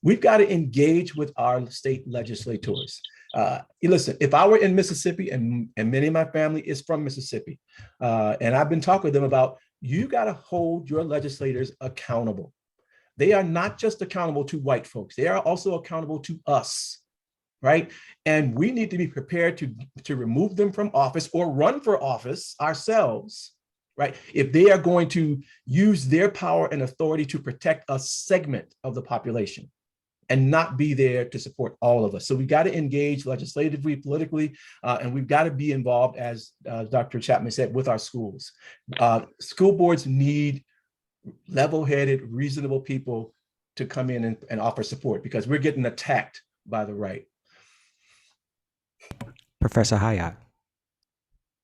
We've got to engage with our state legislators. Listen, if I were in Mississippi, and many of my family is from Mississippi, and I've been talking with them about, you got to hold your legislators accountable. They are not just accountable to white folks, they are also accountable to us, right? And we need to be prepared to remove them from office or run for office ourselves, right? If they are going to use their power and authority to protect a segment of the population and not be there to support all of us. So we got to engage legislatively, politically, and we've got to be involved, as Dr. Chapman said, with our schools. School boards need level-headed, reasonable people to come in and offer support, because we're getting attacked by the right. Professor Hayat.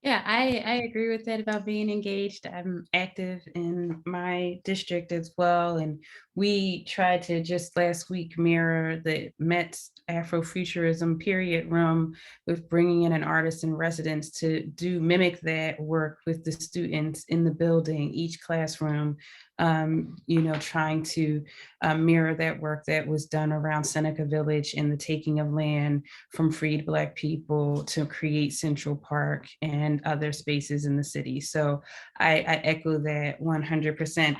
Yeah, I agree with that about being engaged. I'm active in my district as well. And we tried to just last week mirror the Met's Afrofuturism period room with bringing in an artist in residence to mimic that work with the students in the building, each classroom, trying to mirror that work that was done around Seneca Village and the taking of land from freed Black people to create Central Park and other spaces in the city. So I echo that 100%.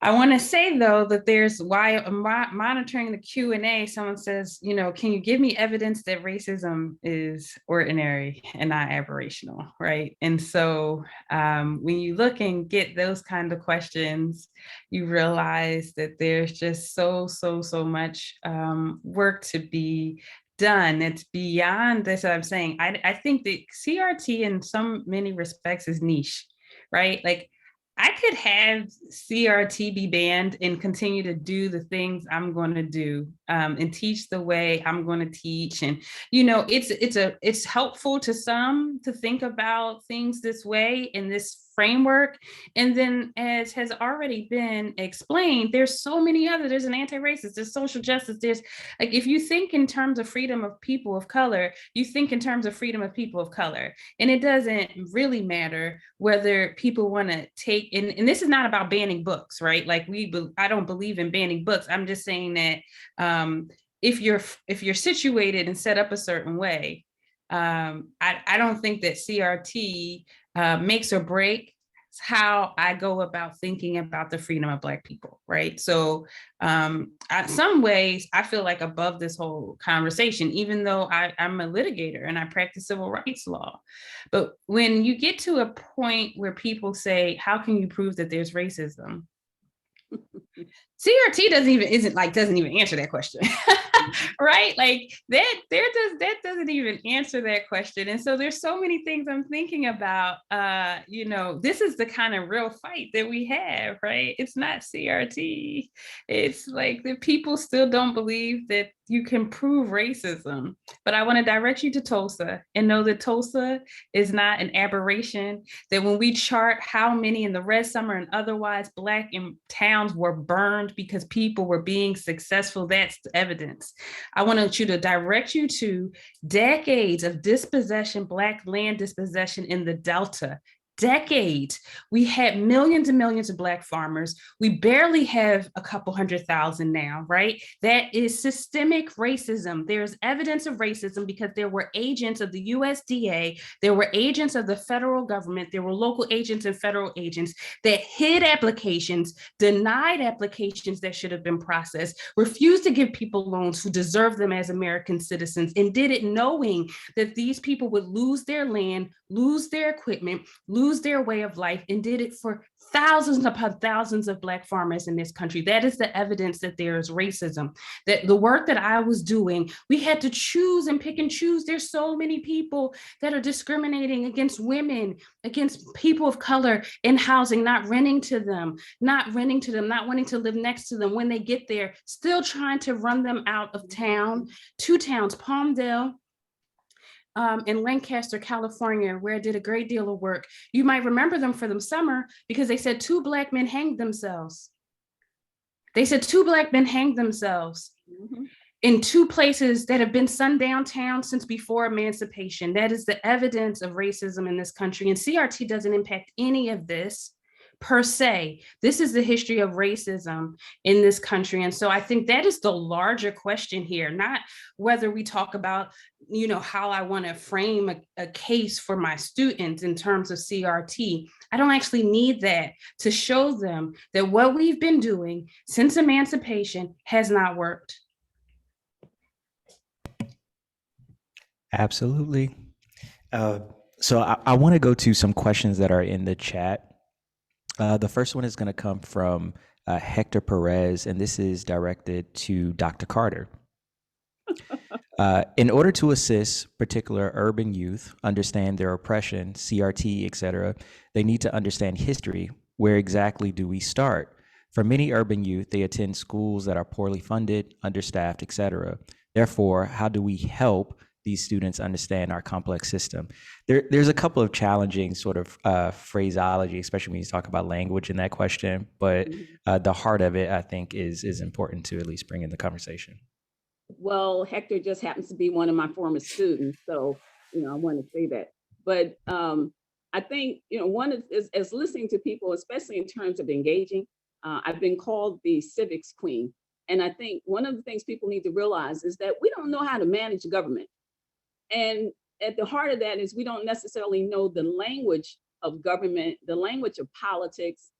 I want to say, though, that there's why I'm monitoring the Q&A. Someone says, can you give me evidence that racism is ordinary and not aberrational, right? And so when you look and get those kind of questions, you realize that there's just so much work to be done. It's beyond this. I'm saying, I think that CRT in many respects is niche, right? Like, I could have CRT be banned and continue to do the things I'm going to do and teach the way I'm going to teach. And, it's helpful to some to think about things this way in this framework. And then, as has already been explained, there's so many other, there's an anti-racist, there's social justice, there's like, if you think in terms of freedom of people of color, you think in terms of freedom of people of color. And it doesn't really matter whether people want to take, and this is not about banning books, right? Like I don't believe in banning books. I'm just saying that if you're situated and set up a certain way, I don't think that CRT makes or breaks how I go about thinking about the freedom of Black people, right? So in some ways, I feel like above this whole conversation, even though I'm a litigator and I practice civil rights law. But when you get to a point where people say, how can you prove that there's racism? CRT doesn't even answer that question, right? Like that doesn't even answer that question. And so there's so many things I'm thinking about. This is the kind of real fight that we have, right? It's not CRT. It's like the people still don't believe that you can prove racism. But I want to direct you to Tulsa and know that Tulsa is not an aberration, that when we chart how many in the Red Summer and otherwise Black towns were burned because people were being successful, that's the evidence. I want you to direct you to decades of dispossession, Black land dispossession in the Delta. Decades. We had millions and millions of Black farmers. We barely have a couple 100,000 now, right? That is systemic racism. There's evidence of racism because there were agents of the USDA, there were agents of the federal government, there were local agents and federal agents that hid applications, denied applications that should have been processed, refused to give people loans who deserve them as American citizens, and did it knowing that these people would lose their land, lose their equipment, lose their way of life, and did it for thousands upon thousands of Black farmers in this country. That is the evidence that there is racism. That the work that I was doing, we had to choose and pick and choose. There's so many people that are discriminating against women, against people of color in housing, not renting to them, not wanting to live next to them. When they get there, still trying to run them out of town, 2 towns, Palmdale, in Lancaster, California, where I did a great deal of work. You might remember them for the summer because they said 2 Black men hanged themselves. They said 2 Black men hanged themselves. Mm-hmm. in two places that have been sundown towns since before emancipation. That is the evidence of racism in this country. And CRT doesn't impact any of this per se. This is the history of racism in this country. And so I think that is the larger question here, not whether we talk about, you know, how I want to frame a case for my students in terms of CRT. I don't actually need that to show them that what we've been doing since emancipation has not worked. Absolutely. So I want to go to some questions that are in the chat. The first one is going to come from Hector Perez, and this is directed to Dr. Carter. In order to assist particular urban youth understand their oppression, CRT, etc., they need to understand history. Where exactly do we start? For many urban youth, they attend schools that are poorly funded, understaffed, etc. Therefore, how do we help these students understand our complex system? There's a couple of challenging sort of phraseology, especially when you talk about language in that question, but the heart of it, I think, is important to at least bring in the conversation. Well, Hector just happens to be one of my former students, so, you know, I want to say that. But I think, you know, one is listening to people, especially in terms of engaging. I've been called the civics queen. And I think one of the things people need to realize is that we don't know how to manage government. And at the heart of that is we don't necessarily know the language of government, the language of politics.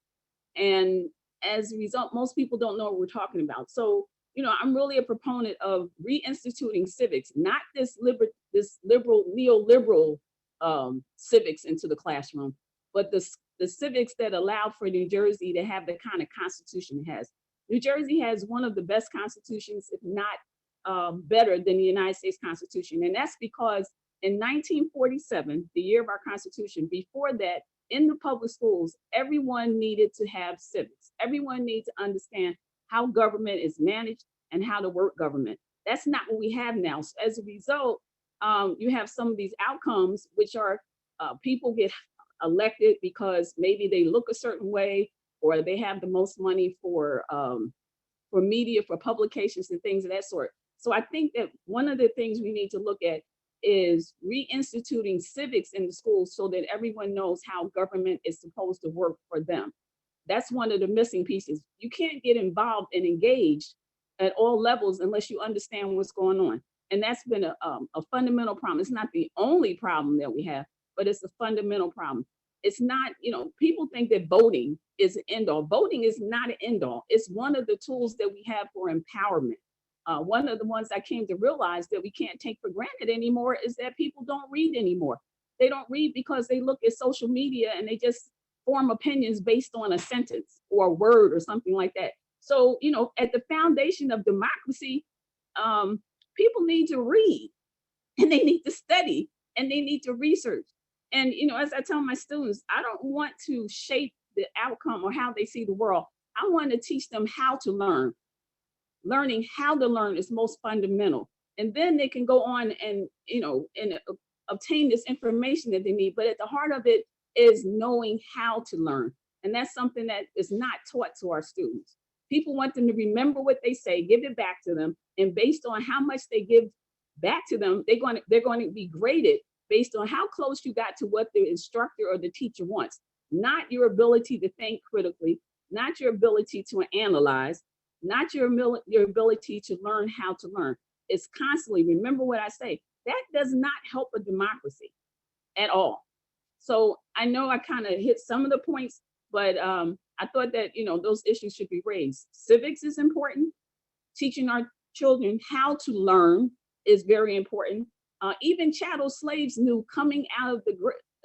And as a result, most people don't know what we're talking about. So, you know, I'm really a proponent of reinstituting civics, not this liberal, neoliberal civics into the classroom, but the civics that allow for New Jersey to have the kind of constitution it has. New Jersey has one of the best constitutions, if not better than the United States Constitution. And that's because in 1947, the year of our Constitution, before that, in the public schools, everyone needed to have civics. Everyone needs to understand how government is managed and how to work government. That's not what we have now. So as a result, you have some of these outcomes, which are people get elected because maybe they look a certain way, or they have the most money for media, for publications and things of that sort. So I think that one of the things we need to look at is reinstituting civics in the schools so that everyone knows how government is supposed to work for them. That's one of the missing pieces. You can't get involved and engaged at all levels unless you understand what's going on. And that's been a fundamental problem. It's not the only problem that we have, but it's a fundamental problem. It's not, you know, people think that voting is an end all. Voting is not an end all. It's one of the tools that we have for empowerment. One of the ones I came to realize that we can't take for granted anymore is that people don't read anymore. They don't read because they look at social media and they just form opinions based on a sentence or a word or something like that. So, you know, at the foundation of democracy, people need to read and they need to study and they need to research. And, you know, as I tell my students, I don't want to shape the outcome or how they see the world. I want to teach them how to learn. Learning how to learn is most fundamental. And then they can go on and, you know, and obtain this information that they need. But at the heart of it is knowing how to learn. And that's something that is not taught to our students. People want them to remember what they say, give it back to them. And based on how much they give back to them, they're going to be graded based on how close you got to what the instructor or the teacher wants, not your ability to think critically, not your ability to analyze, not your ability to learn how to learn. It's constantly, remember what I say, that does not help a democracy at all. So I know I kind of hit some of the points, but I thought that, you know, those issues should be raised. Civics is important. Teaching our children how to learn is very important. Even chattel slaves knew coming out of the,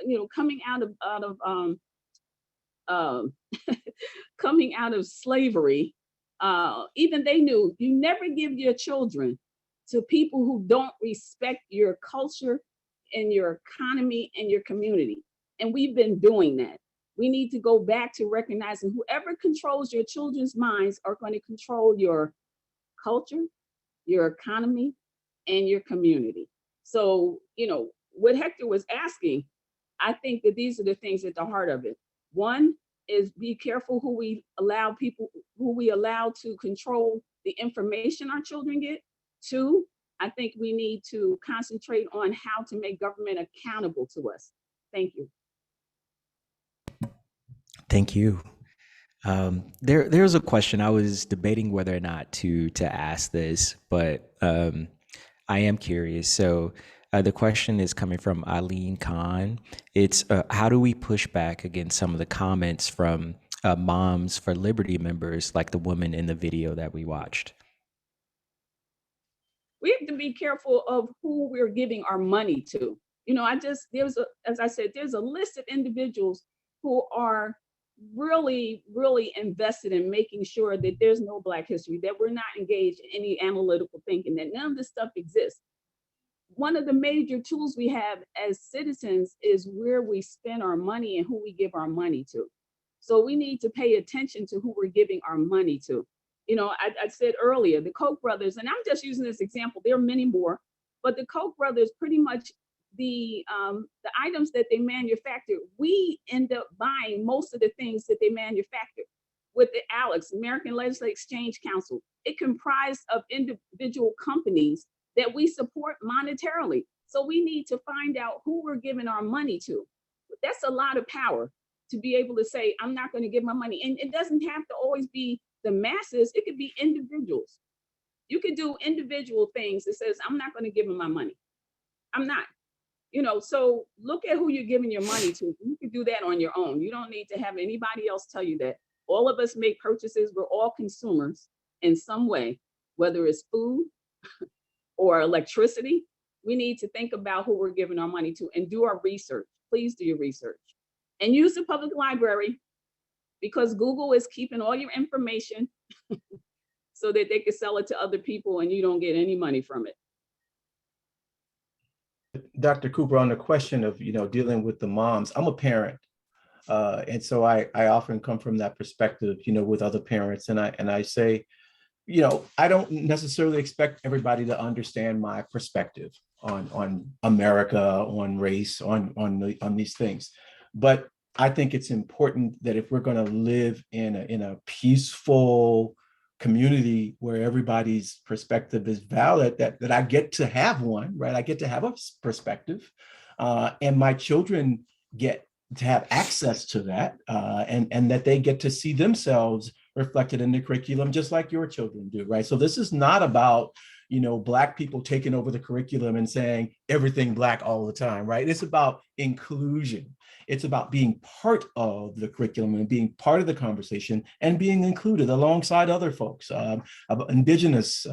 you know, coming out of slavery, even they knew you never give your children to people who don't respect your culture and your economy and your community. And we've been doing that. We need to go back to recognizing whoever controls your children's minds are going to control your culture, your economy, and your community. So, you know, what Hector was asking, I think that these are the things at the heart of it. One is be careful who we allow to control the information our children get. Two, I think we need to concentrate on how to make government accountable to us. Thank you. Thank you. There's a question. I was debating whether or not to ask this, but I am curious. So the question is coming from Eileen Khan. It's how do we push back against some of the comments from Moms for Liberty members, like the woman in the video that we watched? We have to be careful of who we're giving our money to. You know, as I said, there's a list of individuals who are really, really invested in making sure that there's no Black history, that we're not engaged in any analytical thinking, that none of this stuff exists. One of the major tools we have as citizens is where we spend our money and who we give our money to. So we need to pay attention to who we're giving our money to. You know, I said earlier, the Koch brothers, and I'm just using this example, there are many more, but the Koch brothers, pretty much the items that they manufacture, we end up buying most of the things that they manufacture. With the ALEX, American Legislative Exchange Council, it comprised of individual companies that we support monetarily. So we need to find out who we're giving our money to. That's a lot of power to be able to say, I'm not going to give my money. And it doesn't have to always be the masses, it could be individuals. You could do individual things that says, I'm not going to give them my money. I'm not. You know, so look at who you're giving your money to. You can do that on your own. You don't need to have anybody else tell you that. All of us make purchases. We're all consumers in some way, whether it's food or electricity. We need to think about who we're giving our money to and do our research. Please do your research and use the public library, because Google is keeping all your information so that they can sell it to other people and you don't get any money from it. Dr. Cooper, on the question of, you know, dealing with the moms, I'm a parent. And so I often come from that perspective, you know, with other parents. And I say, you know, I don't necessarily expect everybody to understand my perspective on America, on race, on these things. But I think it's important that if we're going to live in a peaceful community where everybody's perspective is valid, that I get to have one, right? I get to have a perspective, and my children get to have access to that, and that they get to see themselves reflected in the curriculum, just like your children do, right? So this is not about, you know, Black people taking over the curriculum and saying everything Black all the time, right? It's about inclusion. It's about being part of the curriculum and being part of the conversation and being included alongside other folks, Indigenous,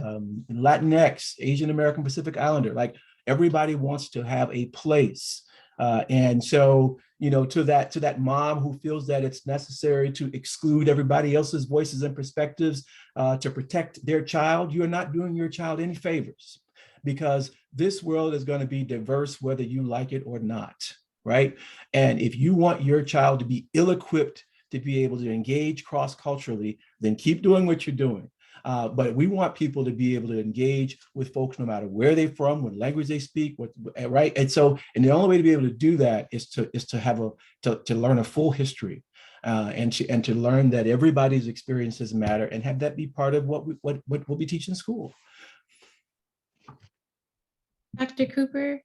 Latinx, Asian American Pacific Islander, like everybody wants to have a place. And so, you know, to that mom who feels that it's necessary to exclude everybody else's voices and perspectives to protect their child, you're not doing your child any favors, because this world is going to be diverse whether you like it or not, right? And if you want your child to be ill-equipped to be able to engage cross-culturally, then keep doing what you're doing. But we want people to be able to engage with folks no matter where they're from, what language they speak, right? And so, and the only way to be able to do that is to learn a full history, and to learn that everybody's experiences matter, and have that be part of what we teach in school. Dr. Cooper?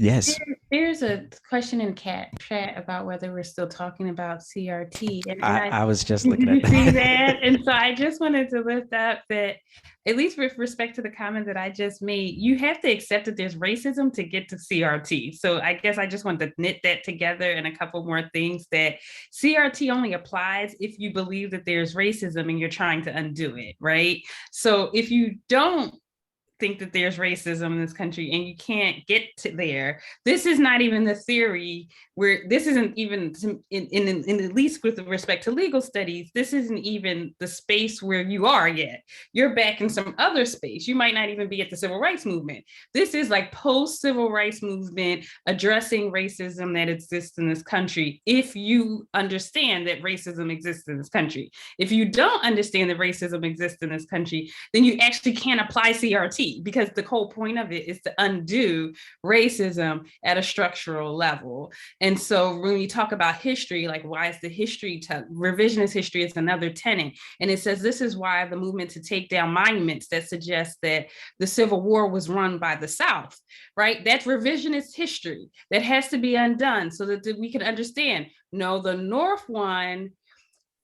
Yes. There's a question in chat about whether we're still talking about CRT. And I was just looking at see that. that. And so I just wanted to lift up that, at least with respect to the comment that I just made, you have to accept that there's racism to get to CRT. So I guess I just want to knit that together, and a couple more things, that CRT only applies if you believe that there's racism and you're trying to undo it, right? So if you don't think that there's racism in this country and you can't get to there, this is not even the theory where this isn't even in at least with respect to legal studies, this isn't even the space where you are yet. You're back in some other space. You might not even be at the civil rights movement. This is like post-civil rights movement addressing racism that exists in this country. If you understand that racism exists in this country, if you don't understand that racism exists in this country, then you actually can't apply CRT. key, because the whole point of it is to undo racism at a structural level. And so when we talk about history, like why is the history, revisionist history is another tenet. And it says this is why the movement to take down monuments that suggest that the Civil War was run by the South, right? That's revisionist history that has to be undone so that we can understand, no, the North won,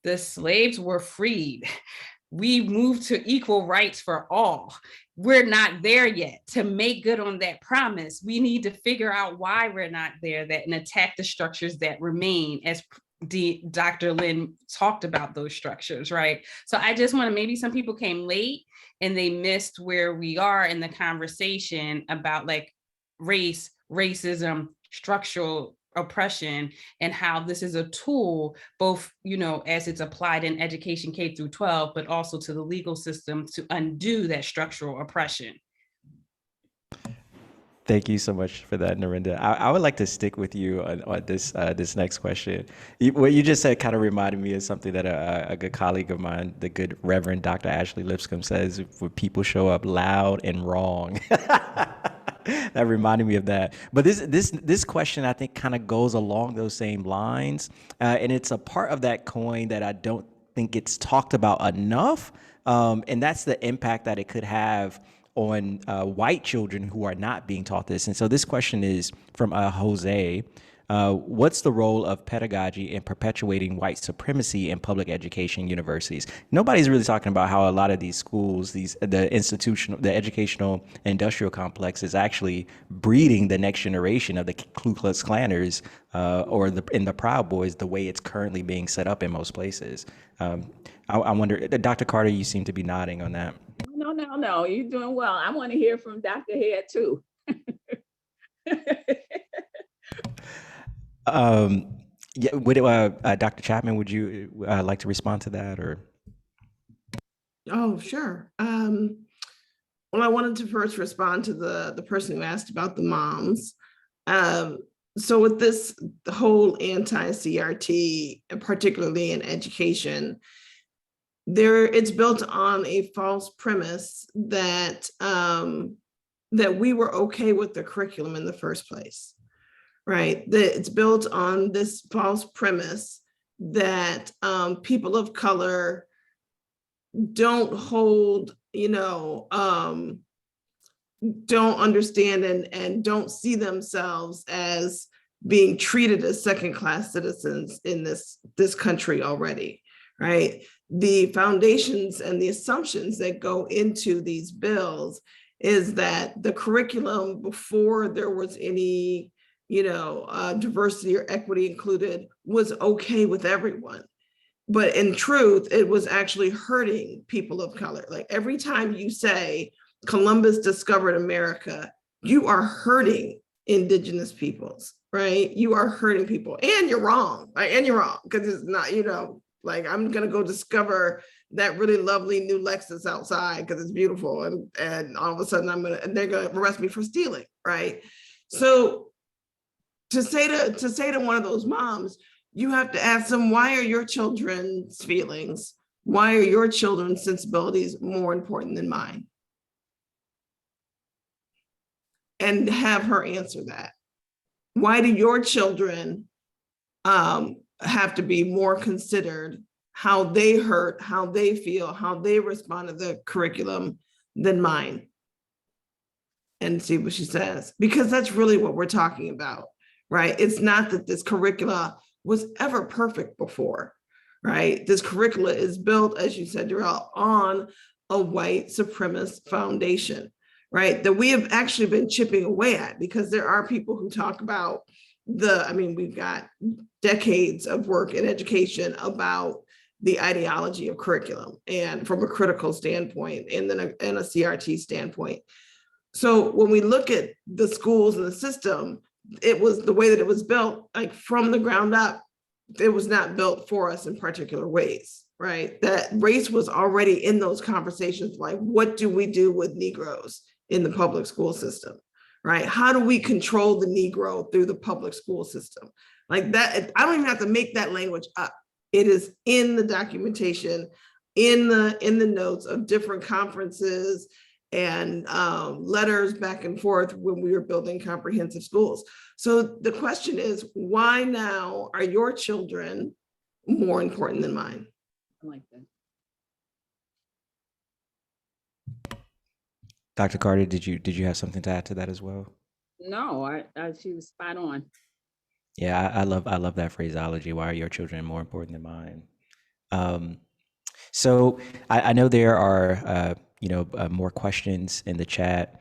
the slaves were freed. We moved to equal rights for all. We're not there yet. To make good on that promise, we need to figure out why we're not there and attack the structures that remain, as Dr. Lynn talked about those structures, right? So I just want to, maybe some people came late and they missed where we are in the conversation about like race, racism, structural oppression, and how this is a tool, both, you know, as it's applied in education K through 12, but also to the legal system to undo that structural oppression. Thank you so much for that, Norrinda. I would like to stick with you on this next question. What you just said kind of reminded me of something that a good colleague of mine, the good Reverend Dr. Ashley Lipscomb, says: when people show up loud and wrong. That reminded me of that. But this question, I think, kind of goes along those same lines, and it's a part of that coin that I don't think it's talked about enough, and that's the impact that it could have on white children who are not being taught this. And so this question is from Jose. What's the role of pedagogy in perpetuating white supremacy in public education universities? Nobody's really talking about how a lot of these schools, the educational industrial complex is actually breeding the next generation of the Ku Klux Klanners or in the Proud Boys, the way it's currently being set up in most places. I wonder, Dr. Carter, you seem to be nodding on that. No, you're doing well. I want to hear from Dr. Hayat too. Yeah, would Dr. Chapman, would you like to respond to that, or? Oh, sure. Well, I wanted to first respond to the person who asked about the moms. So with this whole anti-CRT, particularly in education, it's built on a false premise that that we were okay with the curriculum in the first place, right? That it's built on this false premise that people of color don't hold, don't understand and don't see themselves as being treated as second-class citizens in this country already, right? The foundations and the assumptions that go into these bills is that the curriculum, before there was any, diversity or equity included, was okay with everyone. But in truth, it was actually hurting people of color. Like every time you say Columbus discovered America, you are hurting indigenous peoples, right? You are hurting people, and you're wrong, right? And you're wrong, because it's not, like I'm gonna go discover that really lovely new Lexus outside because it's beautiful, and all of a sudden they're gonna arrest me for stealing, right? So to say to one of those moms, you have to ask them, why are your children's feelings, why are your children's sensibilities more important than mine? And have her answer that. Why do your children have to be more considered, how they hurt, how they feel, how they respond to the curriculum than mine? And see what she says, because that's really what we're talking about, right? It's not that this curricula was ever perfect before, right? This curricula is built, as you said, Darrell, on a white supremacist foundation, right? That we have actually been chipping away at, because there are people who talk about we've got decades of work in education about the ideology of curriculum, and from a critical standpoint, and then a CRT standpoint. So when we look at the schools and the system, it was the way that it was built, like from the ground up, it was not built for us in particular ways, right? That race was already in those conversations, like what do we do with Negroes in the public school system, right? How do we control the Negro through the public school system? Like that, I don't even have to make that language up. It is in the documentation, in the notes of different conferences and letters back and forth when we were building comprehensive schools. So the question is, why now are your children more important than mine? I like that. Dr. Carter, did you have something to add to that as well? No, she was spot on. Yeah, I love that phraseology. Why are your children more important than mine? So I know there are more questions in the chat,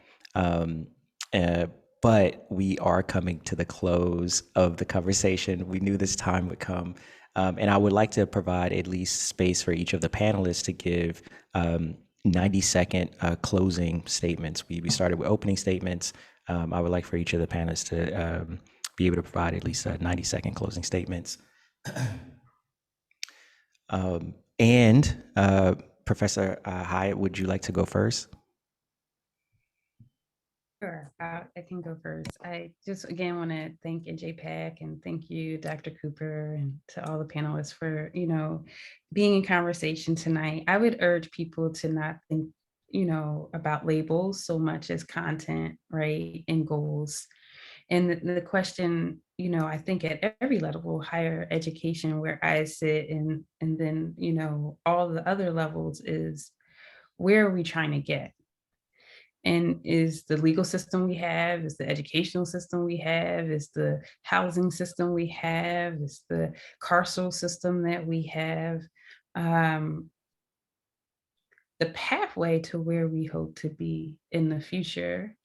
but we are coming to the close of the conversation. We knew this time would come, and I would like to provide at least space for each of the panelists to give 90-second closing statements. We started with opening statements. I would like for each of the panelists to be able to provide at least 90-second closing statements. And Professor Hayat, would you like to go first? Sure, I can go first. I just again want to thank NJPAC and thank you, Dr. Cooper, and to all the panelists for, being in conversation tonight. I would urge people to not think, about labels so much as content, right, and goals. And the question, I think at every level, higher education, where I sit, and then, all the other levels, is where are we trying to get? And is the legal system we have, is the educational system we have, is the housing system we have, is the carceral system that we have, the pathway to where we hope to be in the future?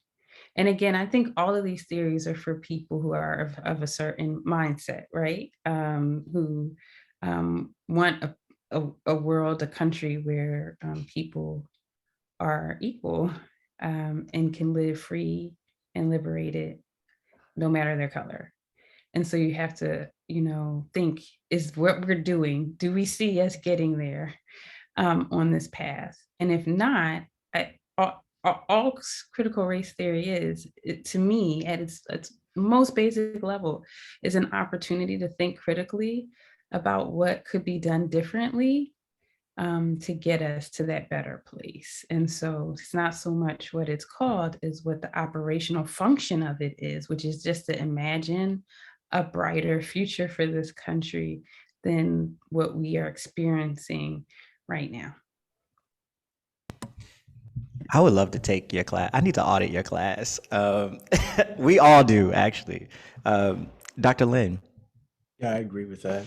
And again, I think all of these theories are for people who are of a certain mindset, right? Who want a world, a country where people are equal and can live free and liberated, no matter their color. And so you have to, think, is what we're doing, do we see us getting there on this path? And if not, all critical race theory is, to me, at its most basic level, is an opportunity to think critically about what could be done differently to get us to that better place. And so it's not so much what it's called as what the operational function of it is, which is just to imagine a brighter future for this country than what we are experiencing right now. I would love to take your class. I need to audit your class. We all do, actually. Dr. Lynn. Yeah, I agree with that.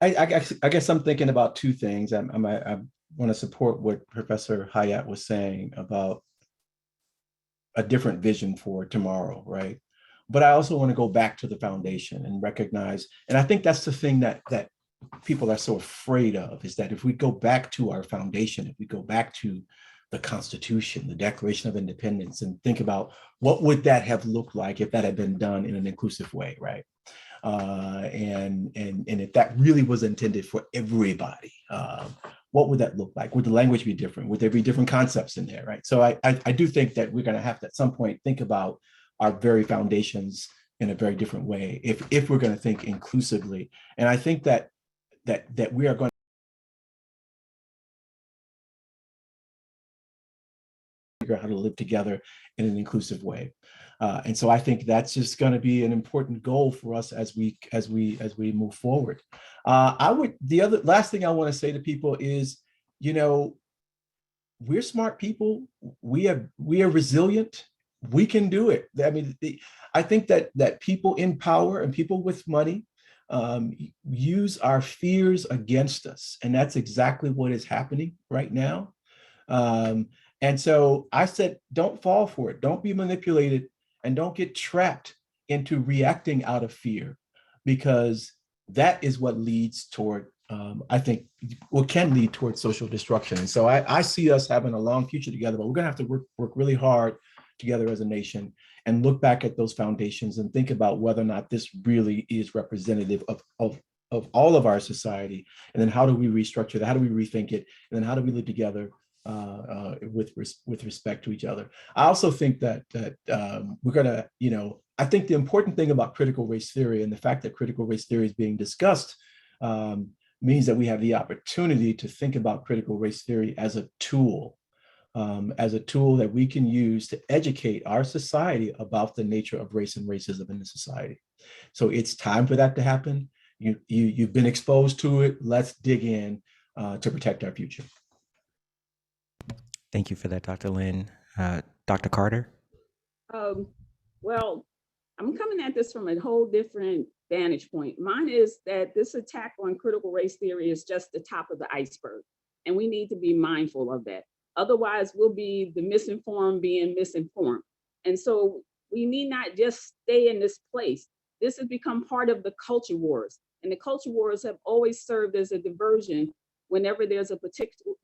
I guess I'm thinking about two things. I want to support what Professor Hayat was saying about a different vision for tomorrow, right? But I also want to go back to the foundation and recognize, and I think that's the thing that people are so afraid of, is that if we go back to our foundation, if we go back to the Constitution, the Declaration of Independence, and think about what would that have looked like if that had been done in an inclusive way, right? And if that really was intended for everybody, what would that look like? Would the language be different? Would there be different concepts in there, right? So I do think that we're going to have to at some point think about our very foundations in a very different way if we're going to think inclusively. And I think that we are going to figure out how to live together in an inclusive way. And so I think that's just going to be an important goal for us as we move forward. The last thing I want to say to people is, we're smart people. We are resilient. We can do it. I mean, I think that people in power and people with money use our fears against us, and that's exactly what is happening right now. And so I said, don't fall for it. Don't be manipulated, and don't get trapped into reacting out of fear, because that is what leads toward, I think, what can lead toward social destruction. And so I see us having a long future together, but we're going to have to work really hard together as a nation and look back at those foundations and think about whether or not this really is representative of all of our society. And then how do we restructure that? How do we rethink it? And then how do we live together with respect to each other? I also think that we're gonna, I think the important thing about critical race theory and the fact that critical race theory is being discussed means that we have the opportunity to think about critical race theory as a tool as a tool that we can use to educate our society about the nature of race and racism in the society. So it's time for that to happen. You've been exposed to it. Let's dig in to protect our future. Thank you for that, Dr. Lynn. Dr. Carter? Well, I'm coming at this from a whole different vantage point. Mine is that this attack on critical race theory is just the top of the iceberg, and we need to be mindful of that. Otherwise, we'll be the misinformed being misinformed. And so we need not just stay in this place. This has become part of the culture wars, and the culture wars have always served as a diversion whenever there's a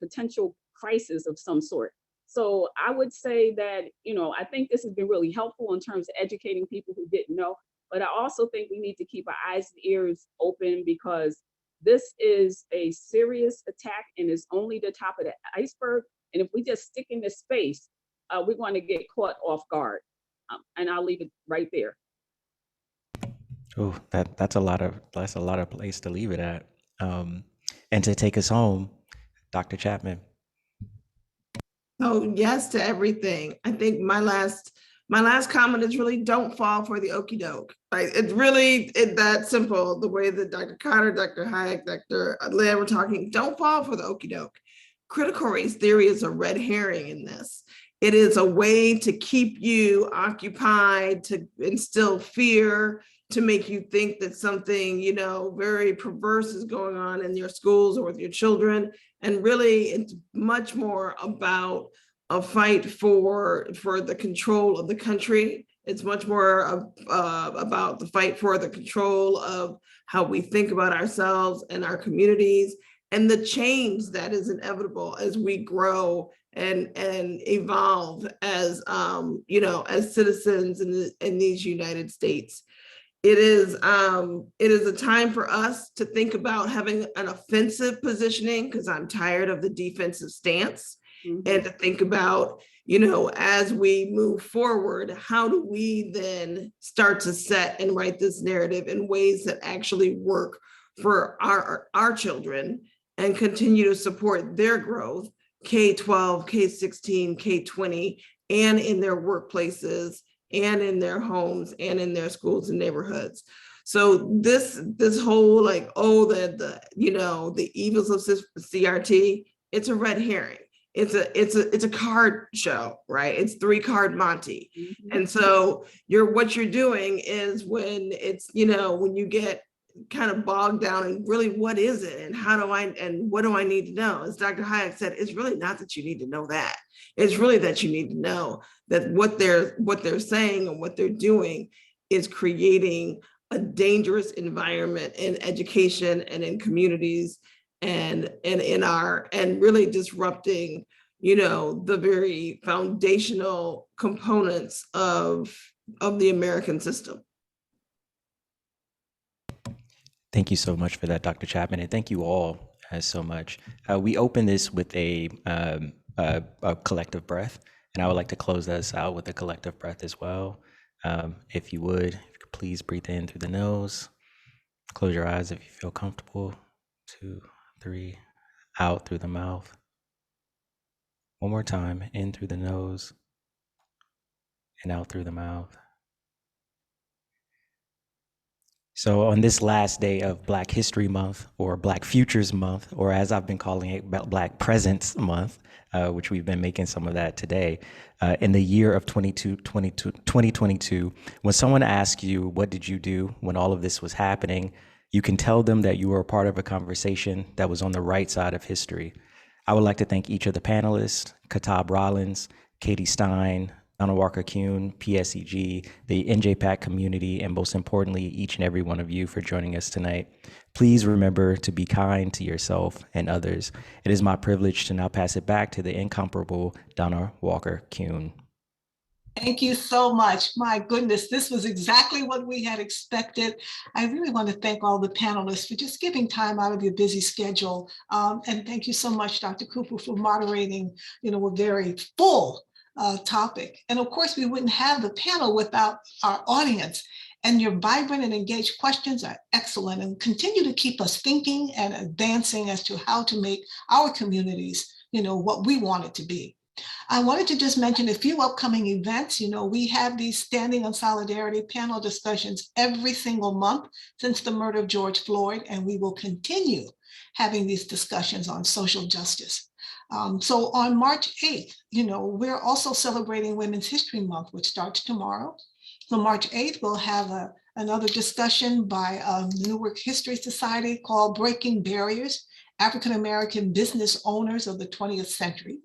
potential crisis of some sort. So I would say that, I think this has been really helpful in terms of educating people who didn't know, but I also think we need to keep our eyes and ears open, because this is a serious attack and it's only the top of the iceberg. And if we just stick in this space, we're going to get caught off guard. And I'll leave it right there. Oh, that's a lot of place to leave it at. And to take us home, Dr. Chapman. Oh, yes to everything. I think my last comment is really don't fall for the okie doke. Right? It's really that simple. The way that Dr. Carter, Dr. Hayat, Dr. Lynn were talking, don't fall for the okie doke. Critical race theory is a red herring in this. It is a way to keep you occupied, to instill fear, to make you think that something, very perverse is going on in your schools or with your children. And really, it's much more about a fight for the control of the country. It's much more about the fight for the control of how we think about ourselves and our communities, and the change that is inevitable as we grow and evolve as as citizens in these United States. It is a time for us to think about having an offensive positioning, because I'm tired of the defensive stance, and to think about, as we move forward, how do we then start to set and write this narrative in ways that actually work for our children and continue to support their growth, K-12, K-16, K-20, and in their workplaces, and in their homes, and in their schools and neighborhoods. So this whole the evils of CRT, it's a red herring. It's a card show, right? It's 3-card Monty. And so what you're doing is, when it's, when you get kind of bogged down and really, what is it and what do I need to know? As Dr. Hayat said, it's really not that you need to know that. It's really that you need to know that what they're saying and what they're doing is creating a dangerous environment in education and in communities and really disrupting, the very foundational components of the American system. Thank you so much for that, Dr. Chapman, and thank you all so much. We open this with a collective breath, and I would like to close us out with a collective breath as well. If you could please breathe in through the nose, close your eyes if you feel comfortable. 2, 3, out through the mouth. One more time, in through the nose and out through the mouth. So on this last day of Black History Month, or Black Futures Month, or as I've been calling it, Black Presence Month, which we've been making some of that today, in the year of 2022, when someone asks you, what did you do when all of this was happening, you can tell them that you were a part of a conversation that was on the right side of history. I would like to thank each of the panelists, Katab Rollins, Katie Stein, Donald Walker-Kuhn, PSEG, the NJPAC community, and most importantly, each and every one of you for joining us tonight. Please remember to be kind to yourself and others. It is my privilege to now pass it back to the incomparable Donald Walker-Kuhn. Thank you so much. My goodness, this was exactly what we had expected. I really want to thank all the panelists for just giving time out of your busy schedule. And thank you so much, Dr. Cooper, for moderating, a very full topic. And of course, we wouldn't have the panel without our audience. And your vibrant and engaged questions are excellent and continue to keep us thinking and advancing as to how to make our communities, what we want it to be. I wanted to just mention a few upcoming events. You know, we have these Standing on Solidarity panel discussions every single month since the murder of George Floyd, and we will continue having these discussions on social justice. So on March 8th, you know, we're also celebrating Women's History Month, which starts tomorrow. So March 8th, we'll have another discussion by Newark History Society called Breaking Barriers, African-American Business Owners of the 20th Century.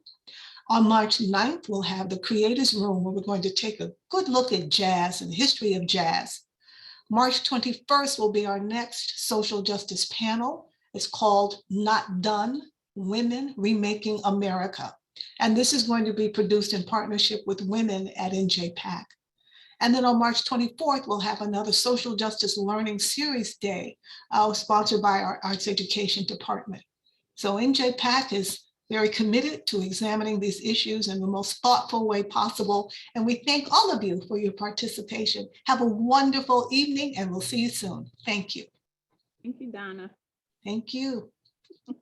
On March 9th, we'll have the Creators Room, where we're going to take a good look at jazz and the history of jazz. March 21st will be our next social justice panel. It's called Not Done, Women Remaking America. And this is going to be produced in partnership with women at NJPAC. And then on March 24th, we'll have another Social Justice Learning Series Day sponsored by our Arts Education Department. So NJPAC is very committed to examining these issues in the most thoughtful way possible. And we thank all of you for your participation. Have a wonderful evening, and we'll see you soon. Thank you. Thank you, Donna. Thank you.